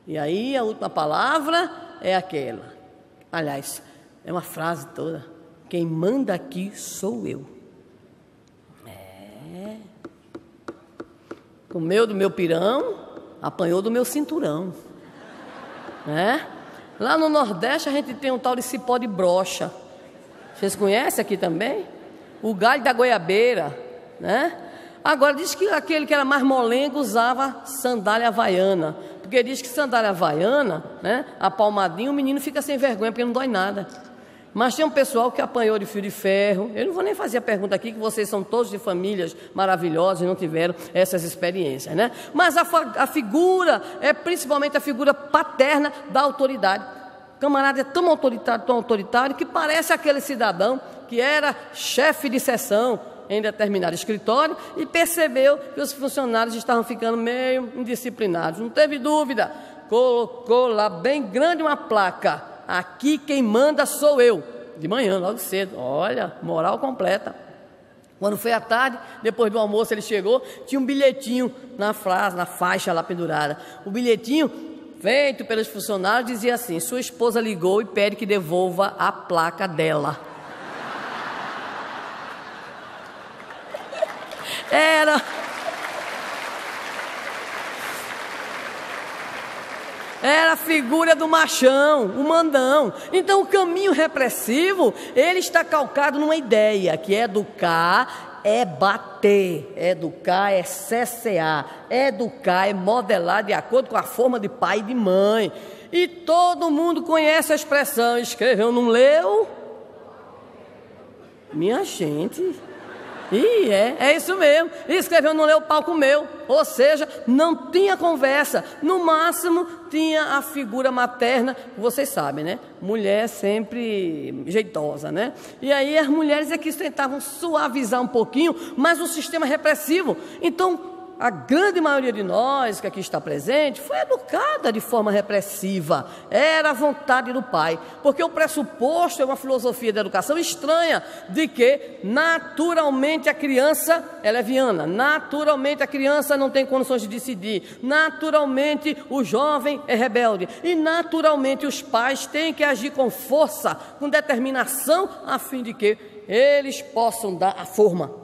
E aí a última palavra é aquela. Aliás, é uma frase toda: quem manda aqui sou eu. Comeu do meu pirão, apanhou do meu cinturão. Lá no Nordeste a gente tem um tal de cipó de brocha. Vocês conhecem aqui também? O galho da goiabeira, né? Agora diz que aquele que era mais molengo usava sandália havaiana, porque diz que sandália havaiana, né, a palmadinha, o menino fica sem vergonha porque não dói nada. Mas tem um pessoal que apanhou de fio de ferro. Eu não vou nem fazer a pergunta aqui, que vocês são todos de famílias maravilhosas e não tiveram essas experiências, né? Mas a figura é principalmente a figura paterna da autoridade. O camarada é tão autoritário, que parece aquele cidadão que era chefe de seção em determinado escritório e percebeu que os funcionários estavam ficando meio indisciplinados. Não teve dúvida. colocou lá bem grande uma placa: aqui quem manda sou eu. De manhã, logo cedo. Olha, moral completa. Quando foi à tarde, depois do almoço, ele chegou, tinha um bilhetinho na faixa lá pendurada. O bilhetinho, feito pelos funcionários, dizia assim: sua esposa ligou e pede que devolva a placa dela. Era a figura do machão, o mandão. Então o caminho repressivo, ele está calcado numa ideia, que educar é bater, educar é cercear, educar é modelar de acordo com a forma de pai e de mãe. E todo mundo conhece a expressão: escreveu, não leu? Minha gente... E é isso mesmo, escreveu, não leu, o pau comeu. Ou seja, não tinha conversa, no máximo tinha a figura materna, vocês sabem, né? Mulher sempre jeitosa, né? E aí as mulheres é que tentavam suavizar um pouquinho, mas o sistema repressivo. Então, a grande maioria de nós que aqui está presente foi educada de forma repressiva. Era a vontade do pai, porque o pressuposto é uma filosofia da educação estranha, de que naturalmente a criança é leviana, naturalmente a criança não tem condições de decidir, naturalmente o jovem é rebelde e naturalmente os pais têm que agir com força, com determinação, a fim de que eles possam dar a forma.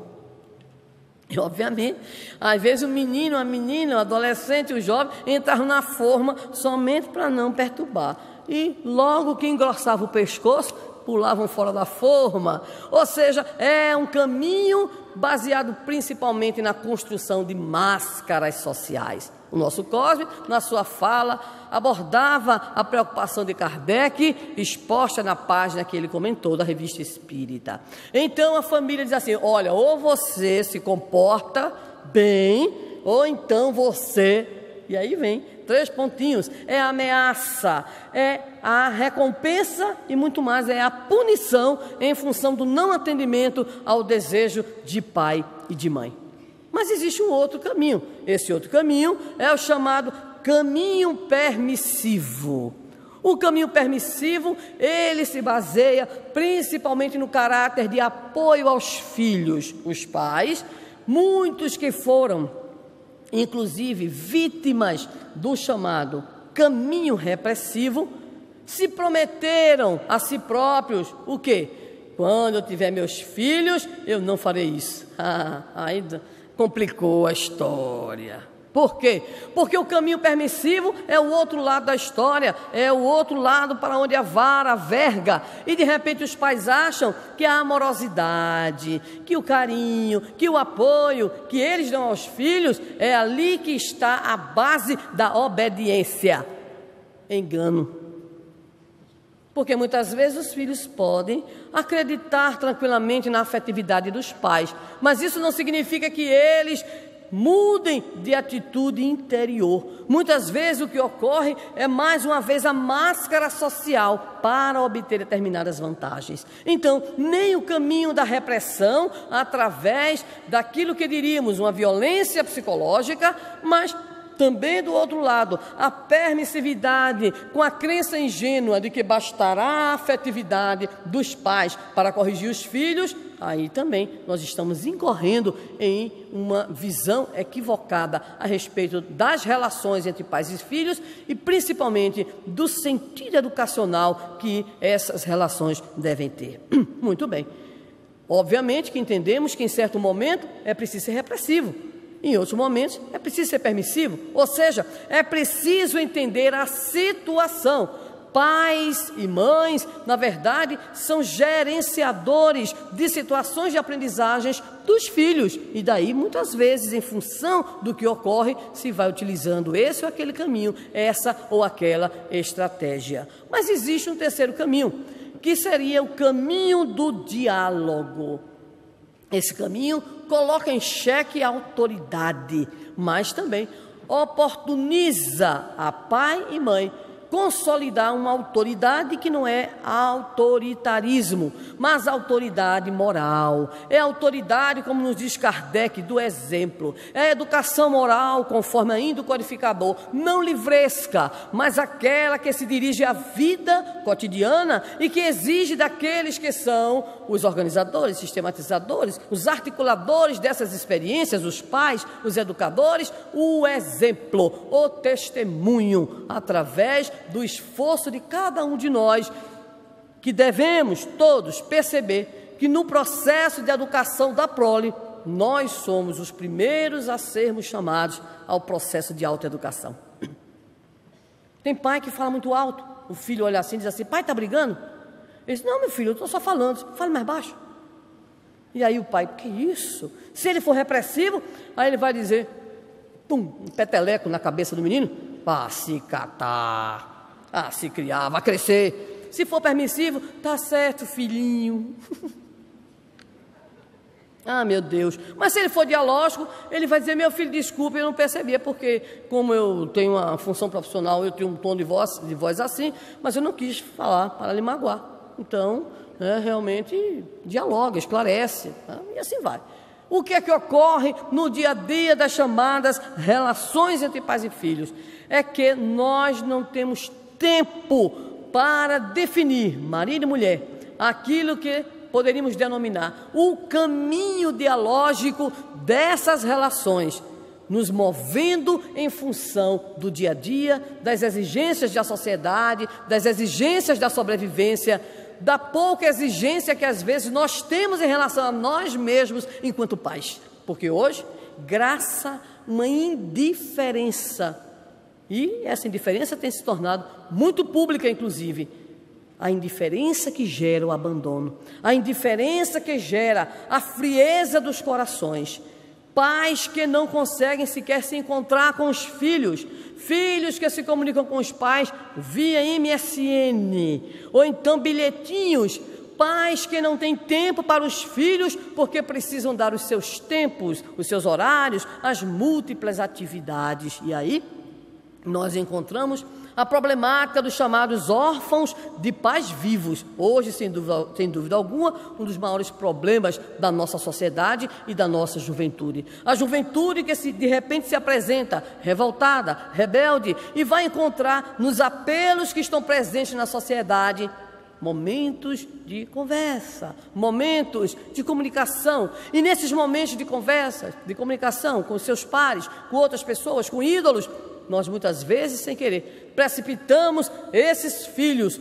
E obviamente, às vezes o menino, a menina, o adolescente, o jovem entravam na forma somente para não perturbar. E logo que engrossava o pescoço, pulavam fora da forma. Ou seja, é um caminho baseado principalmente na construção de máscaras sociais. O nosso Cosme, na sua fala, abordava a preocupação de Kardec, exposta na página que ele comentou da Revista Espírita. Então a família diz assim: olha, ou você se comporta bem, ou então você... E aí vem 3 pontinhos: é a ameaça, é a recompensa e muito mais, é a punição em função do não atendimento ao desejo de pai e de mãe. Mas existe um outro caminho. Esse outro caminho é o chamado caminho permissivo. O caminho permissivo, ele se baseia principalmente no caráter de apoio aos filhos. Os pais, muitos que foram, inclusive, vítimas do chamado caminho repressivo, se prometeram a si próprios o quê? Quando eu tiver meus filhos, eu não farei isso. Ainda complicou a história. Por quê? Porque o caminho permissivo é o outro lado da história, é o outro lado para onde a vara verga. E de repente os pais acham que a amorosidade, que o carinho, que o apoio que eles dão aos filhos, é ali que está a base da obediência. Engano. Porque muitas vezes os filhos podem acreditar tranquilamente na afetividade dos pais, mas isso não significa que eles mudem de atitude interior. Muitas vezes o que ocorre é, mais uma vez, a máscara social para obter determinadas vantagens. Então, nem o caminho da repressão, através daquilo que diríamos uma violência psicológica, mas também, do outro lado, a permissividade com a crença ingênua de que bastará a afetividade dos pais para corrigir os filhos, aí também nós estamos incorrendo em uma visão equivocada a respeito das relações entre pais e filhos e principalmente do sentido educacional que essas relações devem ter. Muito bem. Obviamente que entendemos que em certo momento é preciso ser repressivo. Em outros momentos, é preciso ser permissivo, ou seja, é preciso entender a situação. Pais e mães, na verdade, são gerenciadores de situações de aprendizagens dos filhos. E daí, muitas vezes, em função do que ocorre, se vai utilizando esse ou aquele caminho, essa ou aquela estratégia. Mas existe um terceiro caminho, que seria o caminho do diálogo. Esse caminho coloca em xeque a autoridade, mas também oportuniza a pai e mãe consolidar uma autoridade que não é autoritarismo, mas autoridade moral. É autoridade, como nos diz Kardec, do exemplo. É educação moral, conforme ainda o codificador, não livresca, mas aquela que se dirige à vida cotidiana e que exige daqueles que são os organizadores, sistematizadores, os articuladores dessas experiências, os pais, os educadores, o exemplo, o testemunho, através do esforço de cada um de nós, que devemos todos perceber que no processo de educação da prole, nós somos os primeiros a sermos chamados ao processo de autoeducação. Tem pai que fala muito alto, o filho olha assim e diz assim: pai, está brigando? Ele diz: não, meu filho, eu estou só falando. Fale mais baixo. E aí o pai: que isso? Se ele for repressivo, aí ele vai dizer, pum, um peteleco na cabeça do menino: vá se catar, a se criar, vai crescer. Se for permissivo, tá certo, filhinho. Ah, meu Deus. Mas se ele for dialógico, ele vai dizer: meu filho, desculpe, eu não percebia, porque como eu tenho uma função profissional, eu tenho um tom de voz assim, mas eu não quis falar para lhe magoar. Então, realmente dialoga, esclarece, e assim vai. O que é que ocorre no dia a dia das chamadas relações entre pais e filhos? É que nós não temos tempo para definir, marido e mulher, aquilo que poderíamos denominar o caminho dialógico dessas relações, nos movendo em função do dia a dia, das exigências da sociedade, das exigências da sobrevivência, da pouca exigência que às vezes nós temos em relação a nós mesmos enquanto pais. Porque hoje, graça a uma indiferença, e essa indiferença tem se tornado muito pública, inclusive, a indiferença que gera o abandono, a indiferença que gera a frieza dos corações, pais que não conseguem sequer se encontrar com os filhos, filhos que se comunicam com os pais via MSN, ou então bilhetinhos, pais que não têm tempo para os filhos porque precisam dar os seus tempos, os seus horários, as múltiplas atividades. E aí nós encontramos a problemática dos chamados órfãos de pais vivos. Hoje, sem dúvida alguma, um dos maiores problemas da nossa sociedade e da nossa juventude. A juventude que de repente se apresenta revoltada, rebelde, e vai encontrar nos apelos que estão presentes na sociedade momentos de conversa, momentos de comunicação. E nesses momentos de conversa, de comunicação com seus pares, com outras pessoas, com ídolos, nós muitas vezes, sem querer, precipitamos esses filhos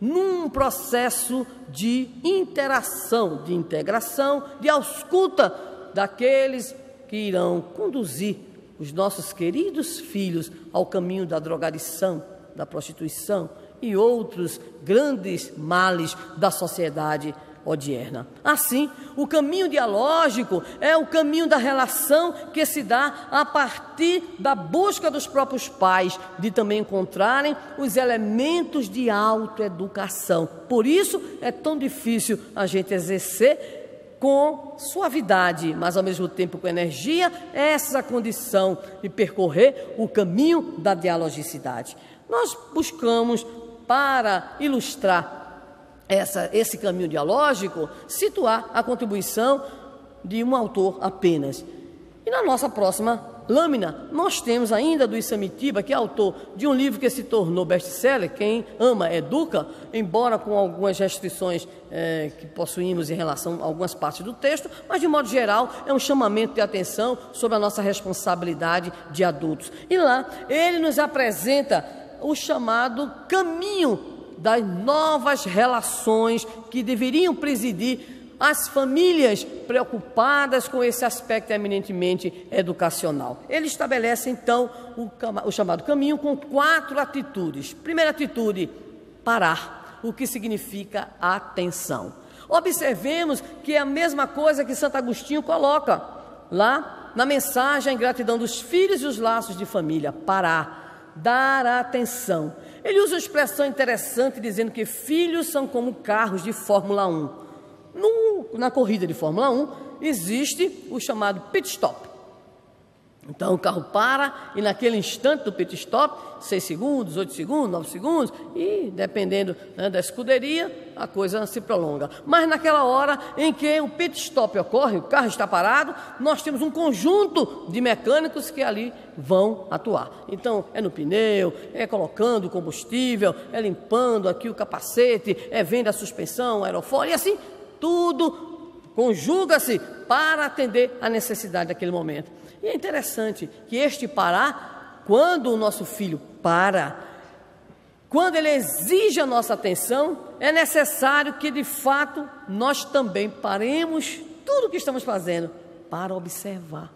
num processo de interação, de integração, de ausculta daqueles que irão conduzir os nossos queridos filhos ao caminho da drogadição, da prostituição e outros grandes males da sociedade odierna. Assim, o caminho dialógico é o caminho da relação que se dá a partir da busca dos próprios pais, de também encontrarem os elementos de autoeducação. Por isso é tão difícil a gente exercer com suavidade, mas ao mesmo tempo com energia, essa condição de percorrer o caminho da dialogicidade. Nós buscamos, para ilustrar esse caminho dialógico, situar a contribuição de um autor apenas. E na nossa próxima lâmina, nós temos ainda do Isamitiba, que é autor de um livro que se tornou best-seller, Quem Ama Educa, embora com algumas restrições que possuímos em relação a algumas partes do texto, mas de modo geral é um chamamento de atenção sobre a nossa responsabilidade de adultos. E lá ele nos apresenta o chamado caminho das novas relações que deveriam presidir as famílias preocupadas com esse aspecto eminentemente educacional. Ele estabelece, então, o chamado caminho com 4 atitudes. Primeira atitude, parar, o que significa atenção. Observemos que é a mesma coisa que Santo Agostinho coloca lá na mensagem A Ingratidão dos Filhos e os Laços de Família: parar, dar atenção. Ele usa uma expressão interessante dizendo que filhos são como carros de Fórmula 1. Na corrida de Fórmula 1 existe o chamado pit stop. Então o carro para e naquele instante do pit stop, 6 segundos, 8 segundos, 9 segundos, e dependendo, né, da escuderia, a coisa se prolonga. Mas naquela hora em que o pit stop ocorre, o carro está parado, nós temos um conjunto de mecânicos que ali vão atuar. Então é no pneu, é colocando combustível, é limpando aqui o capacete, é vendo a suspensão, o aerofólio, e assim tudo conjuga-se para atender a necessidade daquele momento. E é interessante que este parar, quando o nosso filho para, quando ele exige a nossa atenção, é necessário que de fato nós também paremos tudo o que estamos fazendo para observar,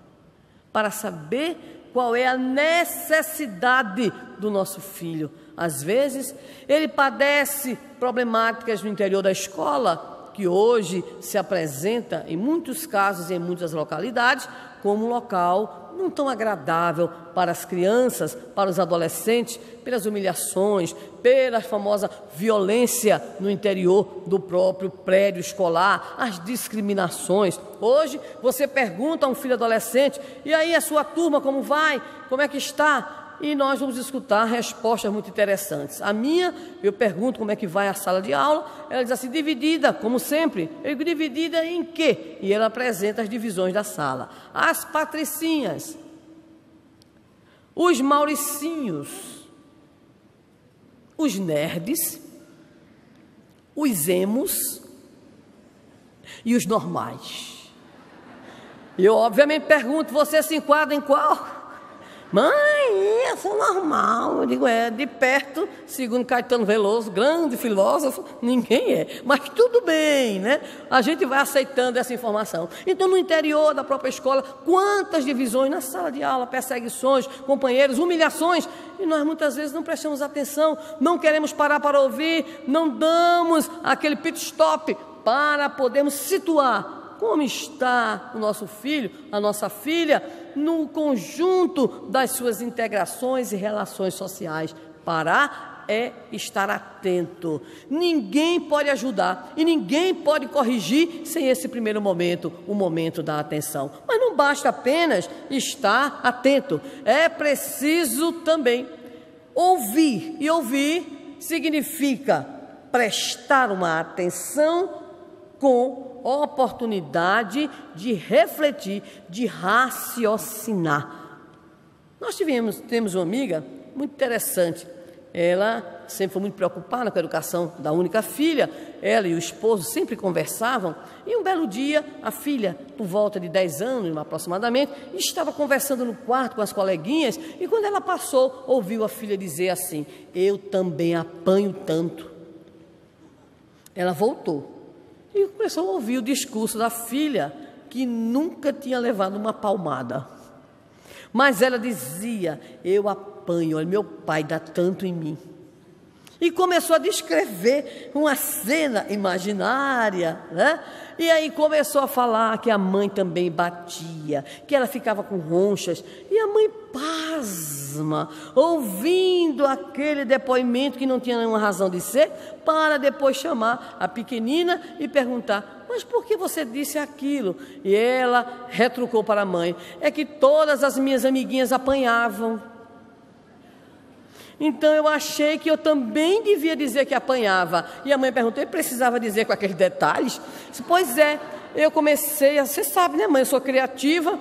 para saber qual é a necessidade do nosso filho. Às vezes ele padece problemáticas no interior da escola, que hoje se apresenta em muitos casos e em muitas localidades como um local não tão agradável para as crianças, para os adolescentes, pelas humilhações, pela famosa violência no interior do próprio prédio escolar, as discriminações. Hoje você pergunta a um filho adolescente: e aí a sua turma como vai? Como é que está? E nós vamos escutar respostas muito interessantes. A minha, eu pergunto como é que vai a sala de aula, ela diz assim: dividida, como sempre. Eu digo: dividida em quê? E ela apresenta as divisões da sala. As patricinhas, os mauricinhos, os nerds, os emos e os normais. E eu obviamente pergunto: você se enquadra em qual? Mãe, eu sou normal. Eu digo: de perto, segundo Caetano Veloso, grande filósofo, ninguém é. Mas tudo bem, né? A gente vai aceitando essa informação. Então, no interior da própria escola, quantas divisões na sala de aula, perseguições, companheiros, humilhações, e nós muitas vezes não prestamos atenção, não queremos parar para ouvir, não damos aquele pit stop para podermos situar como está o nosso filho, a nossa filha, no conjunto das suas integrações e relações sociais. Parar é estar atento. Ninguém pode ajudar e ninguém pode corrigir sem esse primeiro momento, o momento da atenção. Mas não basta apenas estar atento, é preciso também ouvir. E ouvir significa prestar uma atenção com oportunidade de refletir, de raciocinar. Nós temos uma amiga muito interessante. Ela sempre foi muito preocupada com a educação da única filha. Ela e o esposo sempre conversavam. E um belo dia, a filha, por volta de 10 anos aproximadamente, estava conversando no quarto com as coleguinhas. E quando ela passou, ouviu a filha dizer assim: eu também apanho tanto. Ela voltou e começou a ouvir o discurso da filha, que nunca tinha levado uma palmada. Mas ela dizia: eu apanho, olha, meu pai dá tanto em mim. E começou a descrever uma cena imaginária, né? E aí começou a falar que a mãe também batia, que ela ficava com ronchas. E a mãe pasma, ouvindo aquele depoimento que não tinha nenhuma razão de ser, para depois chamar a pequenina e perguntar: mas por que você disse aquilo? E ela retrucou para a mãe: é que todas as minhas amiguinhas apanhavam. Então eu achei que eu também devia dizer que apanhava. E a mãe perguntou: e precisava dizer com aqueles detalhes? Disse: pois é, eu comecei, você sabe, né, mãe, eu sou criativa.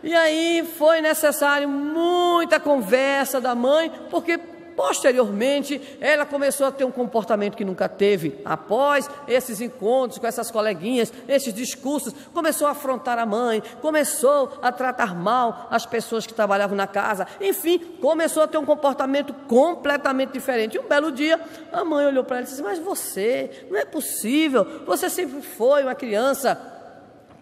E aí foi necessário muita conversa da mãe, porque posteriormente ela começou a ter um comportamento que nunca teve. Após esses encontros com essas coleguinhas, esses discursos, começou a afrontar a mãe, começou a tratar mal as pessoas que trabalhavam na casa. Enfim, começou a ter um comportamento completamente diferente. E um belo dia a mãe olhou para ela e disse: mas você, não é possível, você sempre foi uma criança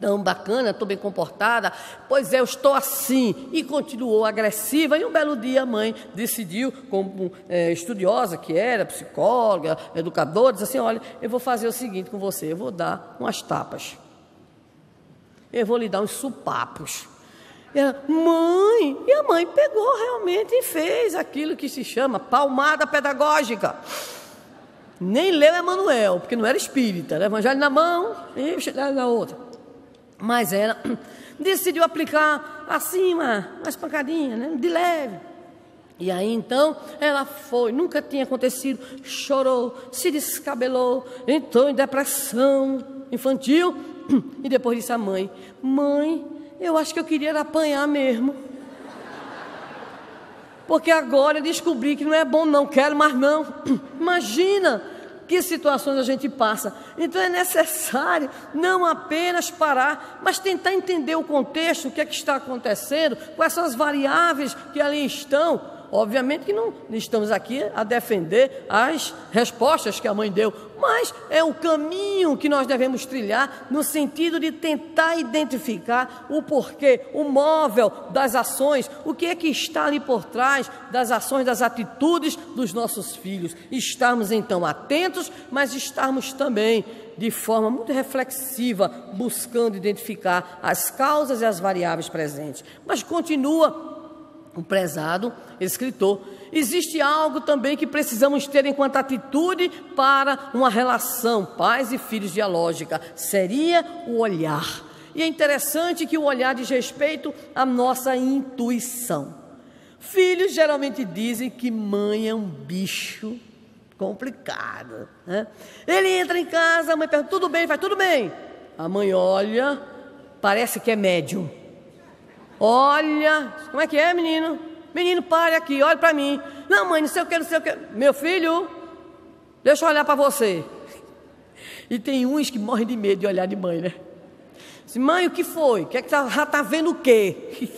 tão bacana, estou bem comportada. Pois é, eu estou assim. E continuou agressiva. E um belo dia a mãe decidiu, como estudiosa que era, psicóloga, educadora, disse assim: olha, eu vou fazer o seguinte com você, eu vou dar umas tapas, eu vou lhe dar uns supapos. E ela: mãe, e a mãe pegou realmente e fez aquilo que se chama palmada pedagógica. Nem leu Emmanuel, porque não era espírita, né? Evangelho na mão e Evangelho na outra. Mas ela decidiu aplicar assim, uma espancadinha, né? De leve. E aí então ela foi, nunca tinha acontecido, chorou, se descabelou, entrou em depressão infantil. E depois disse à mãe: mãe, eu acho que eu queria apanhar mesmo. Porque agora eu descobri que não é bom, não quero mais não. Imagina que situações a gente passa. Então é necessário não apenas parar, mas tentar entender o contexto, o que é que está acontecendo, quais são as variáveis que ali estão. Obviamente que não estamos aqui a defender as respostas que a mãe deu, mas é o caminho que nós devemos trilhar no sentido de tentar identificar o porquê, o móvel das ações, o que é que está ali por trás das ações, das atitudes dos nossos filhos. Estarmos então atentos, mas estarmos também de forma muito reflexiva, buscando identificar as causas e as variáveis presentes. Mas continua o prezado escritor: existe algo também que precisamos ter enquanto atitude para uma relação pais e filhos dialógica, seria o olhar. E é interessante que o olhar diz respeito à nossa intuição. Filhos geralmente dizem que mãe é um bicho complicado, né? Ele entra em casa, a mãe pergunta: tudo bem? Vai, tudo bem. A mãe olha, parece que é médium. Olha, como é que é, menino? Menino, pare aqui, olhe para mim. Não, mãe, não sei o que, não sei o que. Meu filho, deixa eu olhar para você. E tem uns que morrem de medo de olhar de mãe, né? Diz: mãe, o que foi? Que é que já está vendo o quê?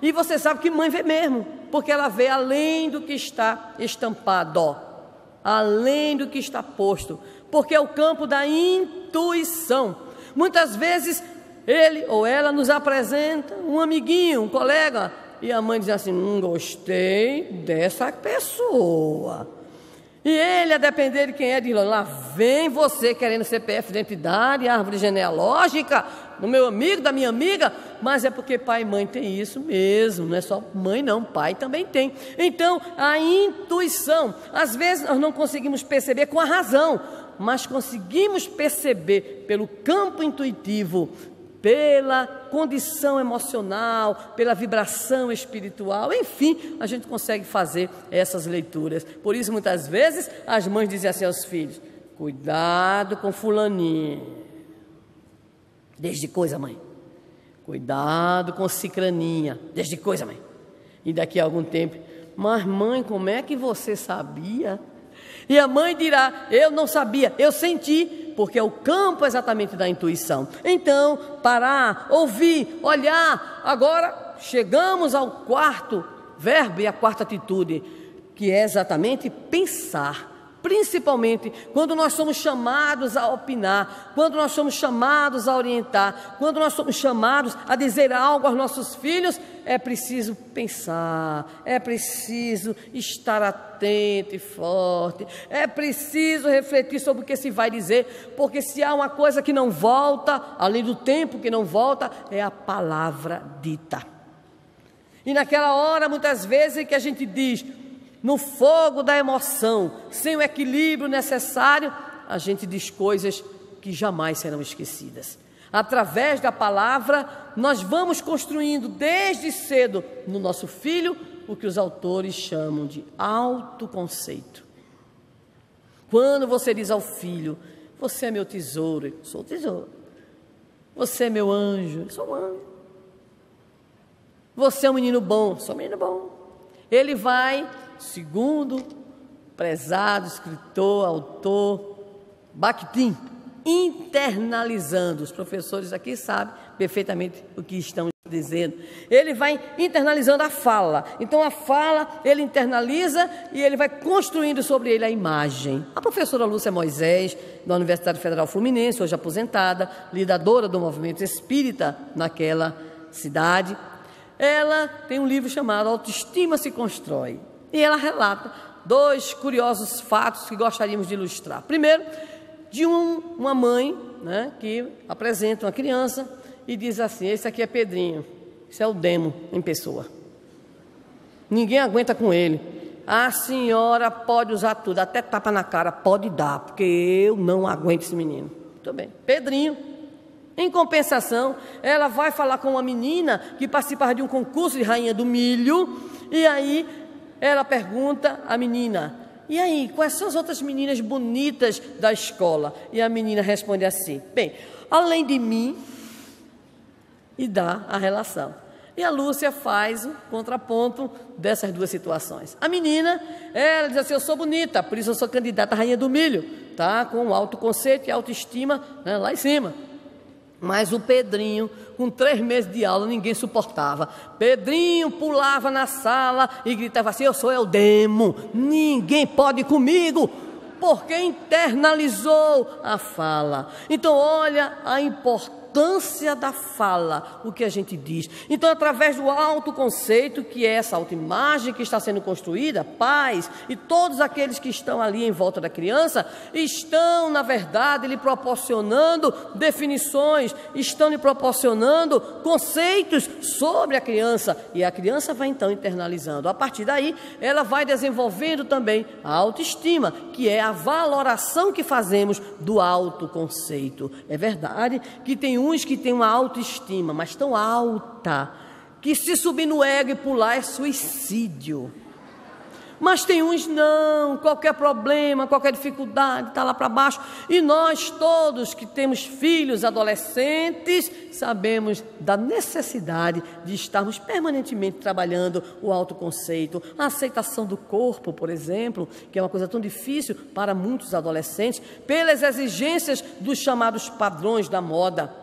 E você sabe que mãe vê mesmo, porque ela vê além do que está estampado, além do que está posto, porque é o campo da intuição. Muitas vezes ele ou ela nos apresenta um amiguinho, um colega, e a mãe diz assim: não gostei dessa pessoa. E ele, a depender de quem é, diz: lá vem você querendo CPF de identidade, árvore genealógica, do meu amigo, da minha amiga. Mas é porque pai e mãe tem isso mesmo, não é só mãe não, pai também tem. Então a intuição, às vezes nós não conseguimos perceber com a razão, mas conseguimos perceber pelo campo intuitivo, pela condição emocional, pela vibração espiritual, enfim, a gente consegue fazer essas leituras. Por isso, muitas vezes, as mães dizem assim aos filhos: cuidado com fulaninho. Desde coisa, mãe. Cuidado com cicraninha. Desde coisa, mãe. E daqui a algum tempo: mas mãe, como é que você sabia? E a mãe dirá: eu não sabia, eu senti. Porque é o campo exatamente da intuição. Então, parar, ouvir, olhar. Agora chegamos ao quarto verbo e à quarta atitude, que é exatamente pensar. Principalmente quando nós somos chamados a opinar, quando nós somos chamados a orientar, quando nós somos chamados a dizer algo aos nossos filhos, é preciso pensar, é preciso estar atento e forte, é preciso refletir sobre o que se vai dizer, porque se há uma coisa que não volta, além do tempo que não volta, é a palavra dita. E naquela hora, muitas vezes, que a gente diz, no fogo da emoção, sem o equilíbrio necessário, a gente diz coisas que jamais serão esquecidas. Através da palavra, nós vamos construindo desde cedo no nosso filho o que os autores chamam de autoconceito. Quando você diz ao filho: você é meu tesouro, eu sou o tesouro. Você é meu anjo, eu sou um anjo. Você é um menino bom, eu sou um menino bom. Ele vai, segundo prezado escritor, autor Bakhtin, internalizando. Os professores aqui sabem perfeitamente o que estão dizendo. Ele vai internalizando a fala. Então a fala ele internaliza e ele vai construindo sobre ele a imagem. A professora Lúcia Moisés, da Universidade Federal Fluminense, hoje aposentada, lidadora do movimento espírita naquela cidade, ela tem um livro chamado Autoestima se Constrói. E ela relata 2 curiosos fatos que gostaríamos de ilustrar. Primeiro, de uma mãe, né, que apresenta uma criança e diz assim: esse aqui é Pedrinho, isso é o demo em pessoa. Ninguém aguenta com ele. A senhora pode usar tudo, até tapa na cara, pode dar, porque eu não aguento esse menino. Muito bem. Pedrinho Em compensação, ela vai falar com uma menina que participava de um concurso de rainha do milho, e aí ela pergunta à menina: e aí, quais são as outras meninas bonitas da escola? E a menina responde assim: bem, além de mim, e dá a relação. E a Lúcia faz o contraponto dessas duas situações. A menina, ela diz assim: eu sou bonita, por isso eu sou candidata à rainha do milho, tá? Com autoconceito e autoestima, né, lá em cima. Mas o Pedrinho, com 3 meses de aula, ninguém suportava. Pedrinho pulava na sala e gritava assim: eu sou Eudemo, ninguém pode ir comigo, porque internalizou a fala. Então olha a importância da fala, o que a gente diz. Então, através do autoconceito, que é essa autoimagem que está sendo construída, pais e todos aqueles que estão ali em volta da criança, estão, na verdade, lhe proporcionando definições, estão lhe proporcionando conceitos sobre a criança, e a criança vai então internalizando. A partir daí, ela vai desenvolvendo também a autoestima, que é a valoração que fazemos do autoconceito. É verdade que tem uns que têm uma autoestima, mas tão alta, que se subir no ego e pular é suicídio. Mas tem uns não, qualquer problema, qualquer dificuldade, está lá para baixo. E nós todos que temos filhos adolescentes, sabemos da necessidade de estarmos permanentemente trabalhando o autoconceito, a aceitação do corpo, por exemplo, que é uma coisa tão difícil para muitos adolescentes, pelas exigências dos chamados padrões da moda.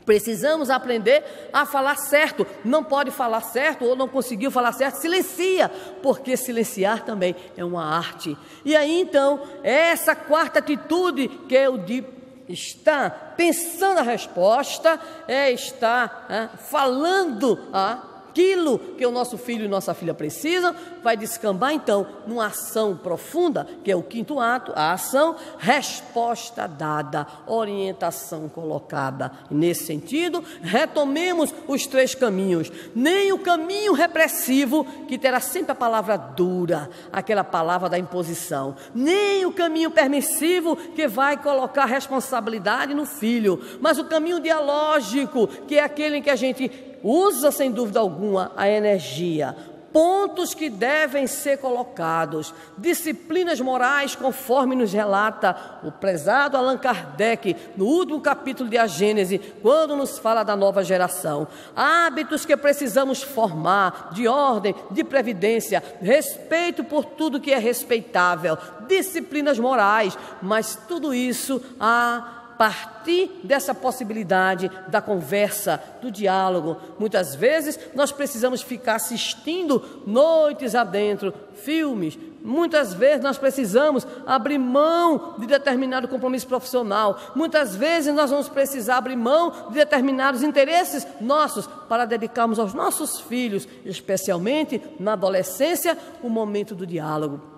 Precisamos aprender a falar certo. Não pode falar certo ou não conseguiu falar certo, silencia, porque silenciar também é uma arte. E aí então, essa quarta atitude, que é o de estar pensando a resposta, é estar falando aquilo que o nosso filho e nossa filha precisam, vai descambar então numa ação profunda, que é o 5º ato, a ação, resposta dada, orientação colocada. E nesse sentido, retomemos os 3 caminhos. Nem o caminho repressivo, que terá sempre a palavra dura, aquela palavra da imposição, nem o caminho permissivo, que vai colocar responsabilidade no filho, mas o caminho dialógico, que é aquele em que a gente usa, sem dúvida alguma, a energia. Pontos que devem ser colocados, disciplinas morais, conforme nos relata o prezado Allan Kardec, no último capítulo de A Gênese, quando nos fala da nova geração. Hábitos que precisamos formar, de ordem, de previdência, respeito por tudo que é respeitável, disciplinas morais, mas tudo isso a partir dessa possibilidade da conversa, do diálogo. Muitas vezes nós precisamos ficar assistindo noites adentro, filmes. Muitas vezes nós precisamos abrir mão de determinado compromisso profissional. Muitas vezes nós vamos precisar abrir mão de determinados interesses nossos para dedicarmos aos nossos filhos, especialmente na adolescência, o momento do diálogo.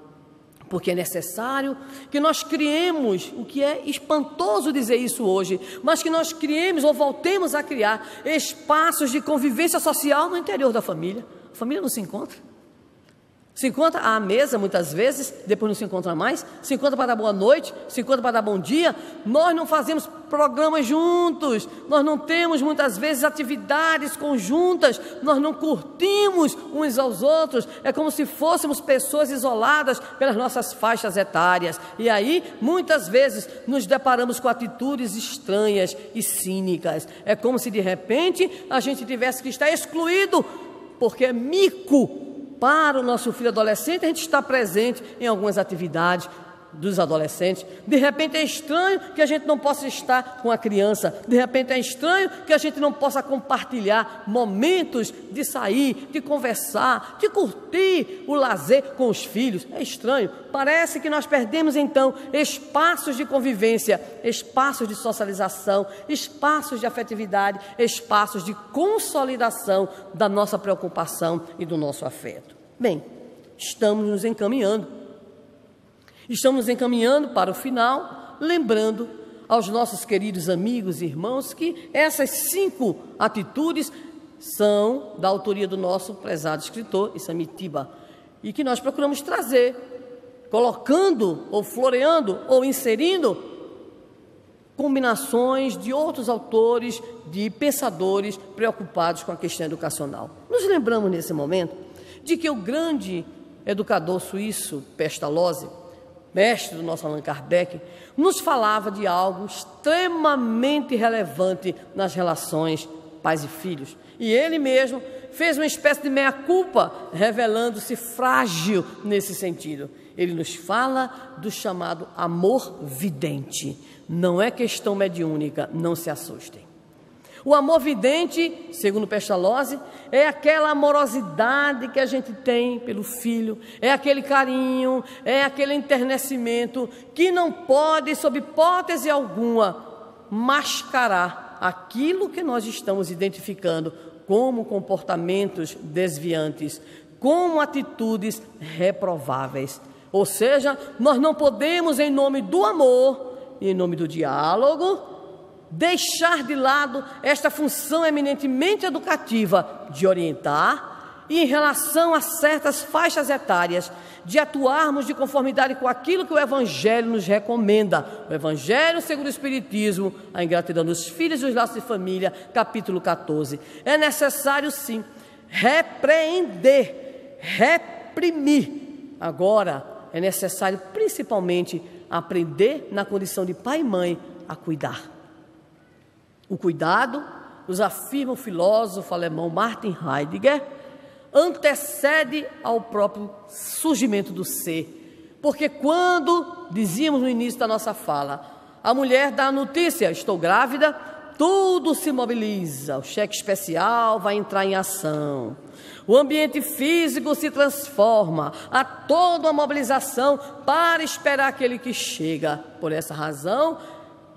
Porque é necessário que nós criemos, o que é espantoso dizer isso hoje, mas que nós criemos ou voltemos a criar espaços de convivência social no interior da família. A família não se encontra. Se encontra à mesa muitas vezes, depois não se encontra mais, se encontra para dar boa noite, se encontra para dar bom dia. Nós não fazemos programas juntos, nós não temos muitas vezes atividades conjuntas, nós não curtimos uns aos outros, é como se fôssemos pessoas isoladas pelas nossas faixas etárias. E aí, muitas vezes, nos deparamos com atitudes estranhas e cínicas. É como se de repente a gente tivesse que estar excluído, porque é mico para o nosso filho adolescente a gente está presente em algumas atividades dos adolescentes. De repente é estranho que a gente não possa estar com a criança. De repente é estranho que a gente não possa compartilhar momentos de sair, de conversar, de curtir o lazer com os filhos. É estranho. Parece que nós perdemos então espaços de convivência, espaços de socialização, espaços de afetividade, espaços de consolidação da nossa preocupação e do nosso afeto. Bem, estamos nos encaminhando. Estamos nos encaminhando para o final, lembrando aos nossos queridos amigos e irmãos que essas 5 atitudes são da autoria do nosso prezado escritor Isamitiba, e que nós procuramos trazer, colocando ou floreando ou inserindo combinações de outros autores, de pensadores preocupados com a questão educacional. Nos lembramos nesse momento de que o grande educador suíço Pestalozzi, mestre do nosso Allan Kardec, nos falava de algo extremamente relevante nas relações pais e filhos. E ele mesmo fez uma espécie de meia-culpa, revelando-se frágil nesse sentido. Ele nos fala do chamado amor vidente. Não é questão mediúnica, não se assustem. O amor vidente, segundo Pestalozzi, é aquela amorosidade que a gente tem pelo filho, é aquele carinho, é aquele enternecimento que não pode, sob hipótese alguma, mascarar aquilo que nós estamos identificando como comportamentos desviantes, como atitudes reprováveis. Ou seja, nós não podemos, em nome do amor e em nome do diálogo, deixar de lado esta função eminentemente educativa de orientar e, em relação a certas faixas etárias, de atuarmos de conformidade com aquilo que o Evangelho nos recomenda. O Evangelho segundo o Espiritismo, a ingratidão dos filhos e os laços de família, capítulo 14. É necessário, sim, repreender, reprimir. Agora, é necessário, principalmente, aprender na condição de pai e mãe a cuidar. O cuidado, nos afirma o filósofo alemão Martin Heidegger, antecede ao próprio surgimento do ser. Porque quando, dizíamos no início da nossa fala, a mulher dá a notícia, estou grávida, tudo se mobiliza, o cheque especial vai entrar em ação. O ambiente físico se transforma, há toda uma mobilização para esperar aquele que chega. Por essa razão,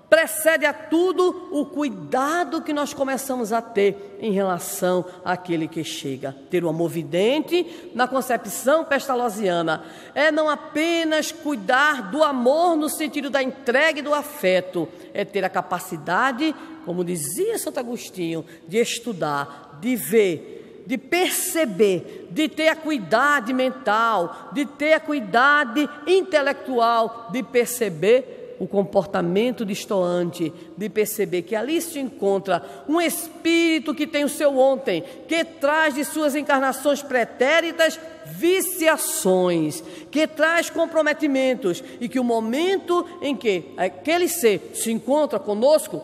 precede a tudo o cuidado que nós começamos a ter em relação àquele que chega. Ter o amor vidente, na concepção pestalozziana, é não apenas cuidar do amor no sentido da entrega e do afeto, é ter a capacidade, como dizia Santo Agostinho, de estudar, de ver, de perceber, de ter a acuidade mental, de ter a acuidade intelectual, de perceber o comportamento distoante, de perceber que ali se encontra um espírito que tem o seu ontem, que traz de suas encarnações pretéritas viciações, que traz comprometimentos, e que o momento em que aquele ser se encontra conosco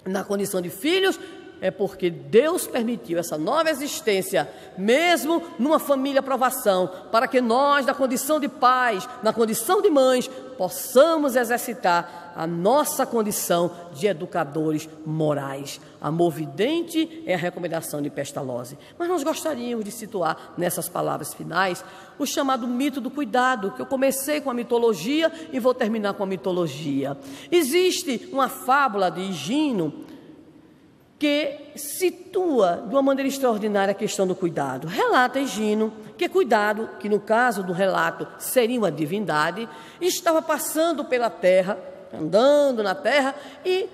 na condição de filhos, é porque Deus permitiu essa nova existência, mesmo numa família provação, para que nós, na condição de pais, na condição de mães, possamos exercitar a nossa condição de educadores morais. Amor vidente é a recomendação de Pestalozzi. Mas nós gostaríamos de situar nessas palavras finais o chamado mito do cuidado, que eu comecei com a mitologia e vou terminar com a mitologia. Existe uma fábula de Higino que situa de uma maneira extraordinária a questão do cuidado. Relata Higino que cuidado, que no caso do relato seria uma divindade, estava passando pela terra, andando na terra, e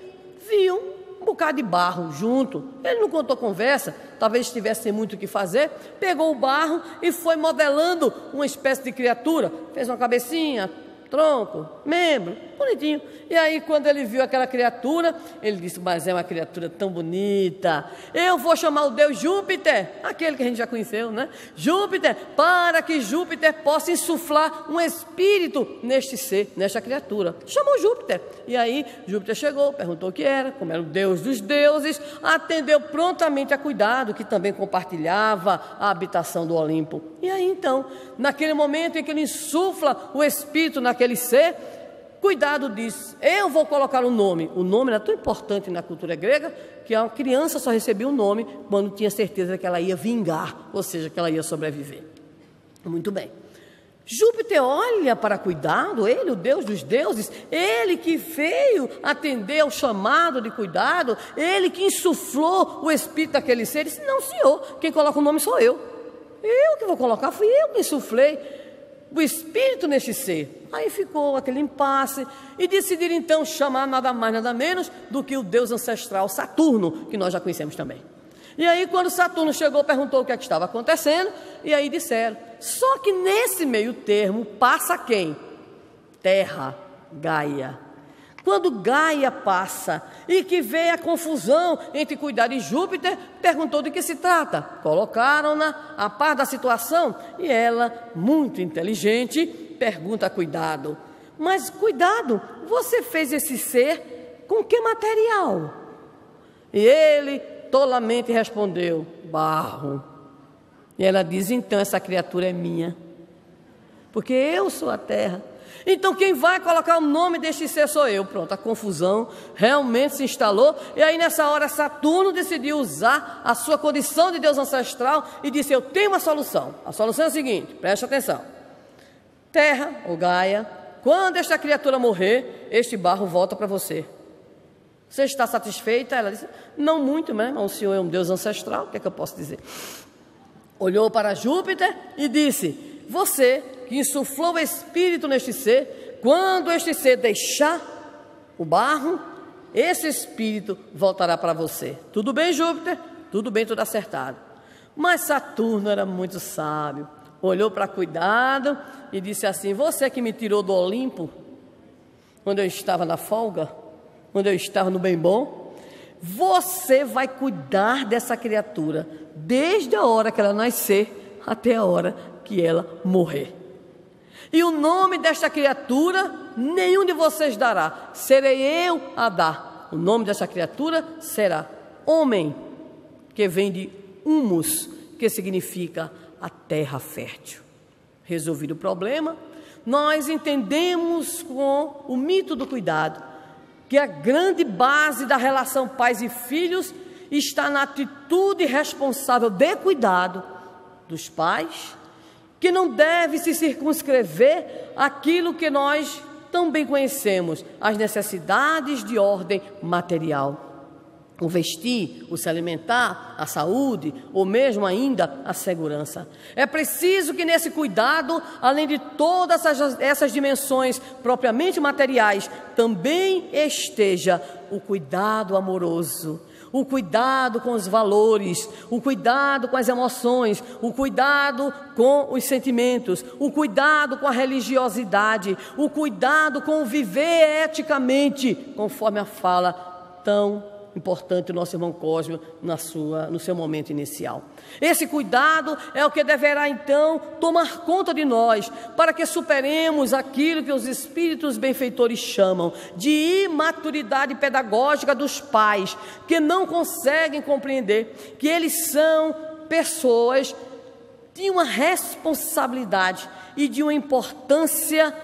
viu um bocado de barro junto. Ele não contou conversa, talvez tivesse sem muito o que fazer, pegou o barro e foi modelando uma espécie de criatura, fez uma cabecinha, tronco, membro, bonitinho. E aí, quando ele viu aquela criatura, ele disse: mas é uma criatura tão bonita, eu vou chamar o Deus Júpiter, aquele que a gente já conheceu, né? Júpiter, para que Júpiter possa insuflar um espírito neste ser, nesta criatura. Chamou Júpiter. E aí, Júpiter chegou, perguntou o que era, como era o Deus dos deuses, atendeu prontamente a cuidado, que também compartilhava a habitação do Olimpo. E aí, então, naquele momento em que ele insufla o espírito naquele ser, cuidado diz: eu vou colocar um nome. O nome era tão importante na cultura grega que a criança só recebia o nome quando tinha certeza que ela ia vingar, ou seja, que ela ia sobreviver. Muito bem. Júpiter olha para cuidado, ele, o Deus dos deuses, ele que veio atender ao chamado de cuidado, ele que insuflou o espírito daquele ser. Ele disse: não, senhor, quem coloca o nome sou eu. Eu que vou colocar, fui eu que insuflei o espírito neste ser. Aí ficou aquele impasse e decidiram então chamar nada mais, nada menos do que o deus ancestral Saturno, que nós já conhecemos também. E aí, quando Saturno chegou, perguntou o que é que estava acontecendo, e aí disseram: só que nesse meio termo passa quem? Terra, Gaia. Quando Gaia passa e que vê a confusão entre Cuidado e Júpiter, perguntou de que se trata. Colocaram-na a par da situação e ela, muito inteligente, pergunta a Cuidado: mas Cuidado, você fez esse ser com que material? E ele tolamente respondeu: barro. E ela diz: então essa criatura é minha, porque eu sou a terra. Então quem vai colocar o nome deste ser sou eu. Pronto, a confusão realmente se instalou. E aí nessa hora Saturno decidiu usar a sua condição de Deus ancestral e disse: eu tenho uma solução. A solução é a seguinte, preste atenção. Terra, ou Gaia, quando esta criatura morrer, este barro volta para você. Você está satisfeita? Ela disse: não muito, mas o Senhor é um Deus ancestral, o que é que eu posso dizer? Olhou para Júpiter e disse: você que insuflou o espírito neste ser, quando este ser deixar o barro, esse espírito voltará para você. Tudo bem, Júpiter? Tudo bem, tudo acertado. Mas Saturno era muito sábio. Olhou para Cuidado e disse assim: você que me tirou do Olimpo, quando eu estava na folga, quando eu estava no bem bom, você vai cuidar dessa criatura, desde a hora que ela nascer, até a hora que ela morrer. E o nome desta criatura, nenhum de vocês dará, serei eu a dar. O nome desta criatura será homem, que vem de humus, que significa a terra fértil. Resolvido o problema, nós entendemos com o mito do cuidado que a grande base da relação pais e filhos está na atitude responsável de cuidado dos pais, que não deve se circunscrever àquilo que nós tão bem conhecemos, as necessidades de ordem material. O vestir, o se alimentar, a saúde, ou mesmo ainda a segurança. É preciso que nesse cuidado, além de todas essas dimensões propriamente materiais, também esteja o cuidado amoroso, o cuidado com os valores, o cuidado com as emoções, o cuidado com os sentimentos, o cuidado com a religiosidade, o cuidado com o viver eticamente, conforme a fala tão importante do nosso irmão Cosme no seu momento inicial. Esse cuidado é o que deverá então tomar conta de nós, para que superemos aquilo que os espíritos benfeitores chamam de imaturidade pedagógica dos pais, que não conseguem compreender que eles são pessoas de uma responsabilidade e de uma importância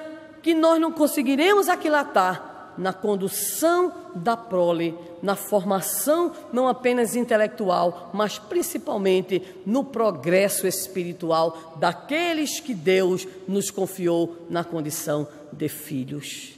que nós não conseguiremos aquilatar na condução da prole, na formação não apenas intelectual, mas principalmente no progresso espiritual daqueles que Deus nos confiou na condição de filhos.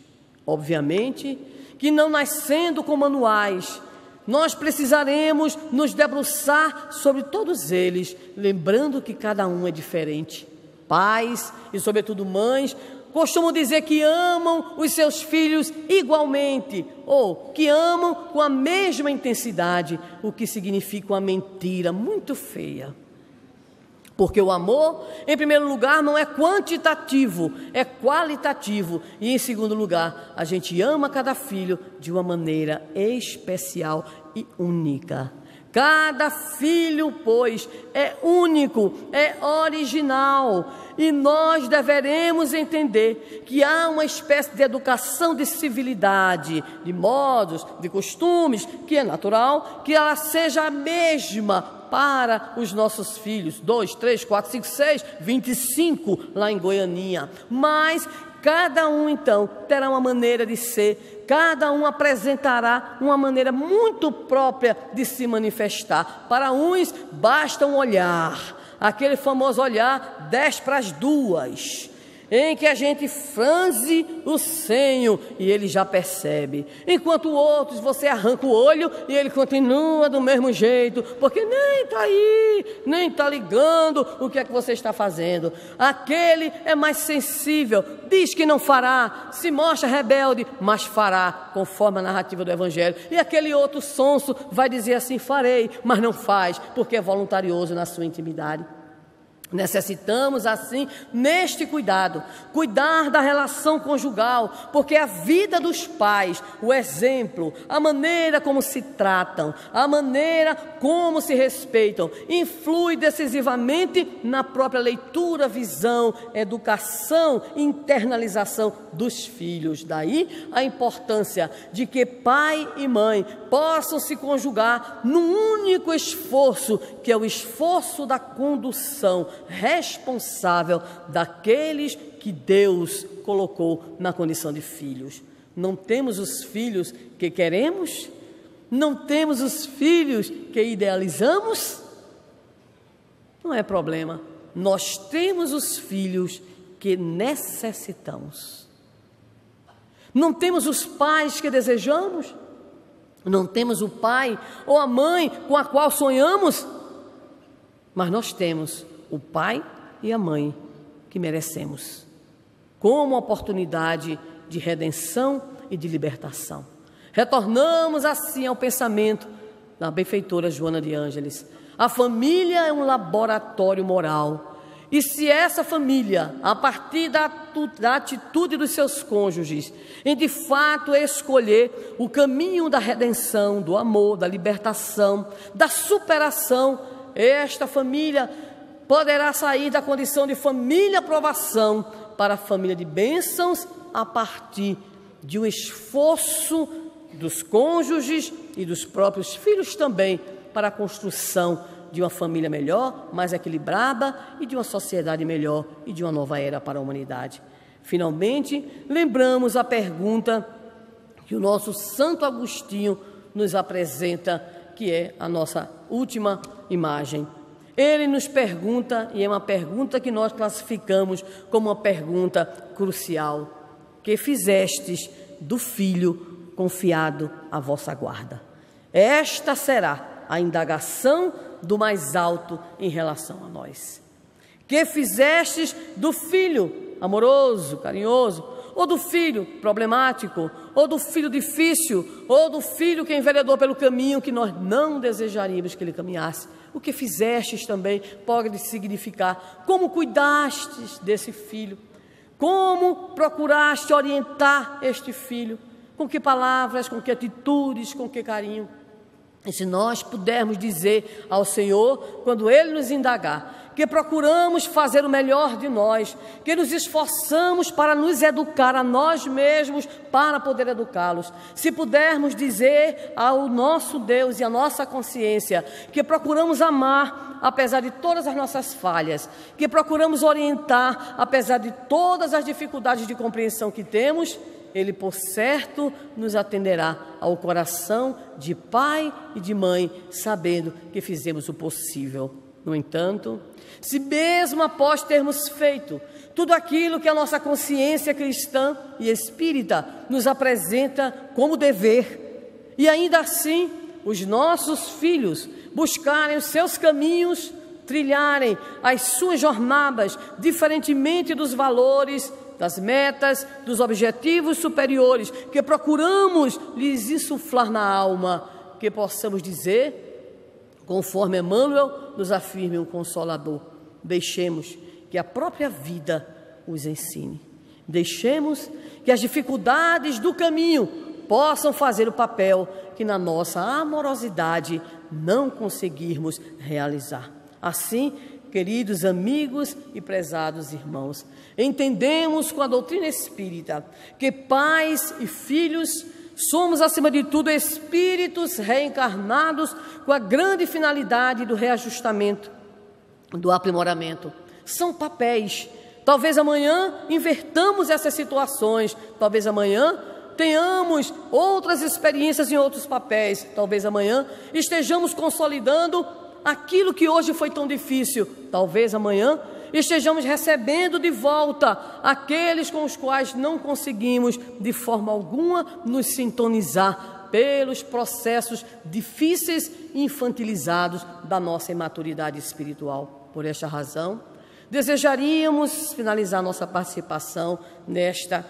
Obviamente que não nascendo com manuais, nós precisaremos nos debruçar sobre todos eles, lembrando que cada um é diferente. Pais e sobretudo mães costumam dizer que amam os seus filhos igualmente, ou que amam com a mesma intensidade, o que significa uma mentira muito feia. Porque o amor, em primeiro lugar, não é quantitativo, é qualitativo. E em segundo lugar, a gente ama cada filho de uma maneira especial e única. Cada filho, pois, é único, é original, e nós deveremos entender que há uma espécie de educação de civilidade, de modos, de costumes, que é natural que ela seja a mesma para os nossos filhos, 2, 3, 4, 5, 6, 25 lá em Goianinha, mas cada um então terá uma maneira de ser, cada um apresentará uma maneira muito própria de se manifestar. Para uns basta um olhar, aquele famoso olhar 10 para as 2, em que a gente franze o senho e ele já percebe. Enquanto outros você arranca o olho e ele continua do mesmo jeito, porque nem está aí, nem está ligando o que é que você está fazendo. Aquele é mais sensível, diz que não fará, se mostra rebelde, mas fará, conforme a narrativa do Evangelho. E aquele outro sonso vai dizer assim: farei, mas não faz, porque é voluntarioso na sua intimidade. Necessitamos, assim, neste cuidado, cuidar da relação conjugal, porque a vida dos pais, o exemplo, a maneira como se tratam, a maneira como se respeitam, influi decisivamente na própria leitura, visão, educação, internalização dos filhos. Daí a importância de que pai e mãe possam se conjugar num único esforço, que é o esforço da condução responsável daqueles que Deus colocou na condição de filhos. Não temos os filhos que queremos? Não temos os filhos que idealizamos? Não é problema. Nós temos os filhos que necessitamos. Não temos os pais que desejamos? Não temos o pai ou a mãe com a qual sonhamos? Mas nós temos o pai e a mãe que merecemos, como oportunidade de redenção e de libertação. Retornamos assim ao pensamento da benfeitora Joana de Ângeles. A família é um laboratório moral. E se essa família, a partir da atitude dos seus cônjuges, em de fato escolher o caminho da redenção, do amor, da libertação, da superação, esta família poderá sair da condição de família provação para a família de bênçãos a partir de um esforço dos cônjuges e dos próprios filhos também para a construção de uma família melhor, mais equilibrada e de uma sociedade melhor e de uma nova era para a humanidade. Finalmente, lembramos a pergunta que o nosso Santo Agostinho nos apresenta, que é a nossa última imagem. Ele nos pergunta, e é uma pergunta que nós classificamos como uma pergunta crucial: que fizestes do filho confiado à vossa guarda? Esta será a indagação do mais alto em relação a nós. Que fizestes do filho amoroso, carinhoso, ou do filho problemático, ou do filho difícil, ou do filho que enveredou pelo caminho que nós não desejaríamos que ele caminhasse? O que fizestes também pode significar como cuidastes desse filho, como procuraste orientar este filho, com que palavras, com que atitudes, com que carinho. E se nós pudermos dizer ao Senhor, quando Ele nos indagar, que procuramos fazer o melhor de nós, que nos esforçamos para nos educar a nós mesmos para poder educá-los. Se pudermos dizer ao nosso Deus e à nossa consciência que procuramos amar apesar de todas as nossas falhas, que procuramos orientar apesar de todas as dificuldades de compreensão que temos, Ele, por certo, nos atenderá ao coração de pai e de mãe, sabendo que fizemos o possível. No entanto, se mesmo após termos feito tudo aquilo que a nossa consciência cristã e espírita nos apresenta como dever, e ainda assim os nossos filhos buscarem os seus caminhos, trilharem as suas jornadas diferentemente dos valores, das metas, dos objetivos superiores que procuramos lhes insuflar na alma, que possamos dizer, conforme Emmanuel nos afirme um Consolador: deixemos que a própria vida os ensine. Deixemos que as dificuldades do caminho possam fazer o papel que na nossa amorosidade não conseguirmos realizar. Assim, queridos amigos e prezados irmãos, entendemos com a doutrina espírita que pais e filhos somos, acima de tudo, espíritos reencarnados com a grande finalidade do reajustamento, do aprimoramento. São papéis. Talvez amanhã invertamos essas situações, talvez amanhã tenhamos outras experiências em outros papéis, talvez amanhã estejamos consolidando aquilo que hoje foi tão difícil, talvez amanhã estejamos recebendo de volta aqueles com os quais não conseguimos de forma alguma nos sintonizar pelos processos difíceis e infantilizados da nossa imaturidade espiritual. Por esta razão, desejaríamos finalizar nossa participação nesta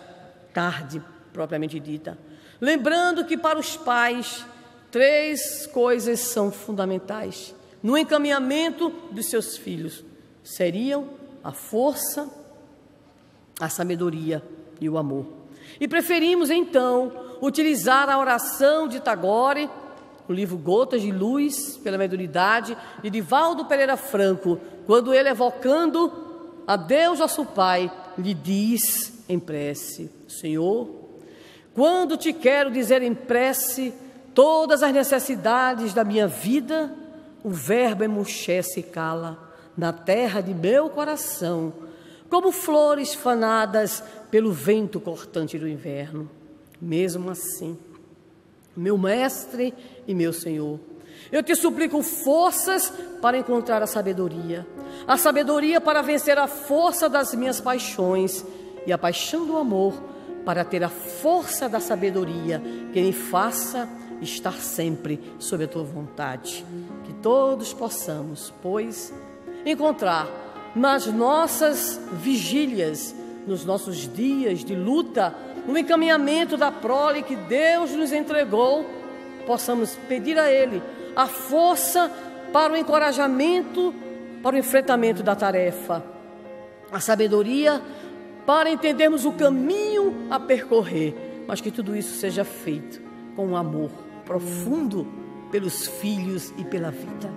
tarde propriamente dita, lembrando que para os pais 3 coisas são fundamentais no encaminhamento dos seus filhos: seriam a força, a sabedoria e o amor. E preferimos, então, utilizar a oração de Tagore, o livro Gotas de Luz pela Mediunidade, de Divaldo Pereira Franco, quando ele, evocando a Deus nosso Pai, lhe diz em prece: Senhor, quando te quero dizer em prece todas as necessidades da minha vida, o verbo emuxé se cala na terra de meu coração, como flores fanadas pelo vento cortante do inverno. Mesmo assim, meu mestre e meu Senhor, eu te suplico forças para encontrar a sabedoria para vencer a força das minhas paixões e a paixão do amor para ter a força da sabedoria que me faça estar sempre sob a tua vontade. Que todos possamos, pois, encontrar nas nossas vigílias, nos nossos dias de luta, no encaminhamento da prole que Deus nos entregou, possamos pedir a Ele a força para o encorajamento, para o enfrentamento da tarefa, a sabedoria para entendermos o caminho a percorrer, mas que tudo isso seja feito com um amor profundo pelos filhos e pela vida.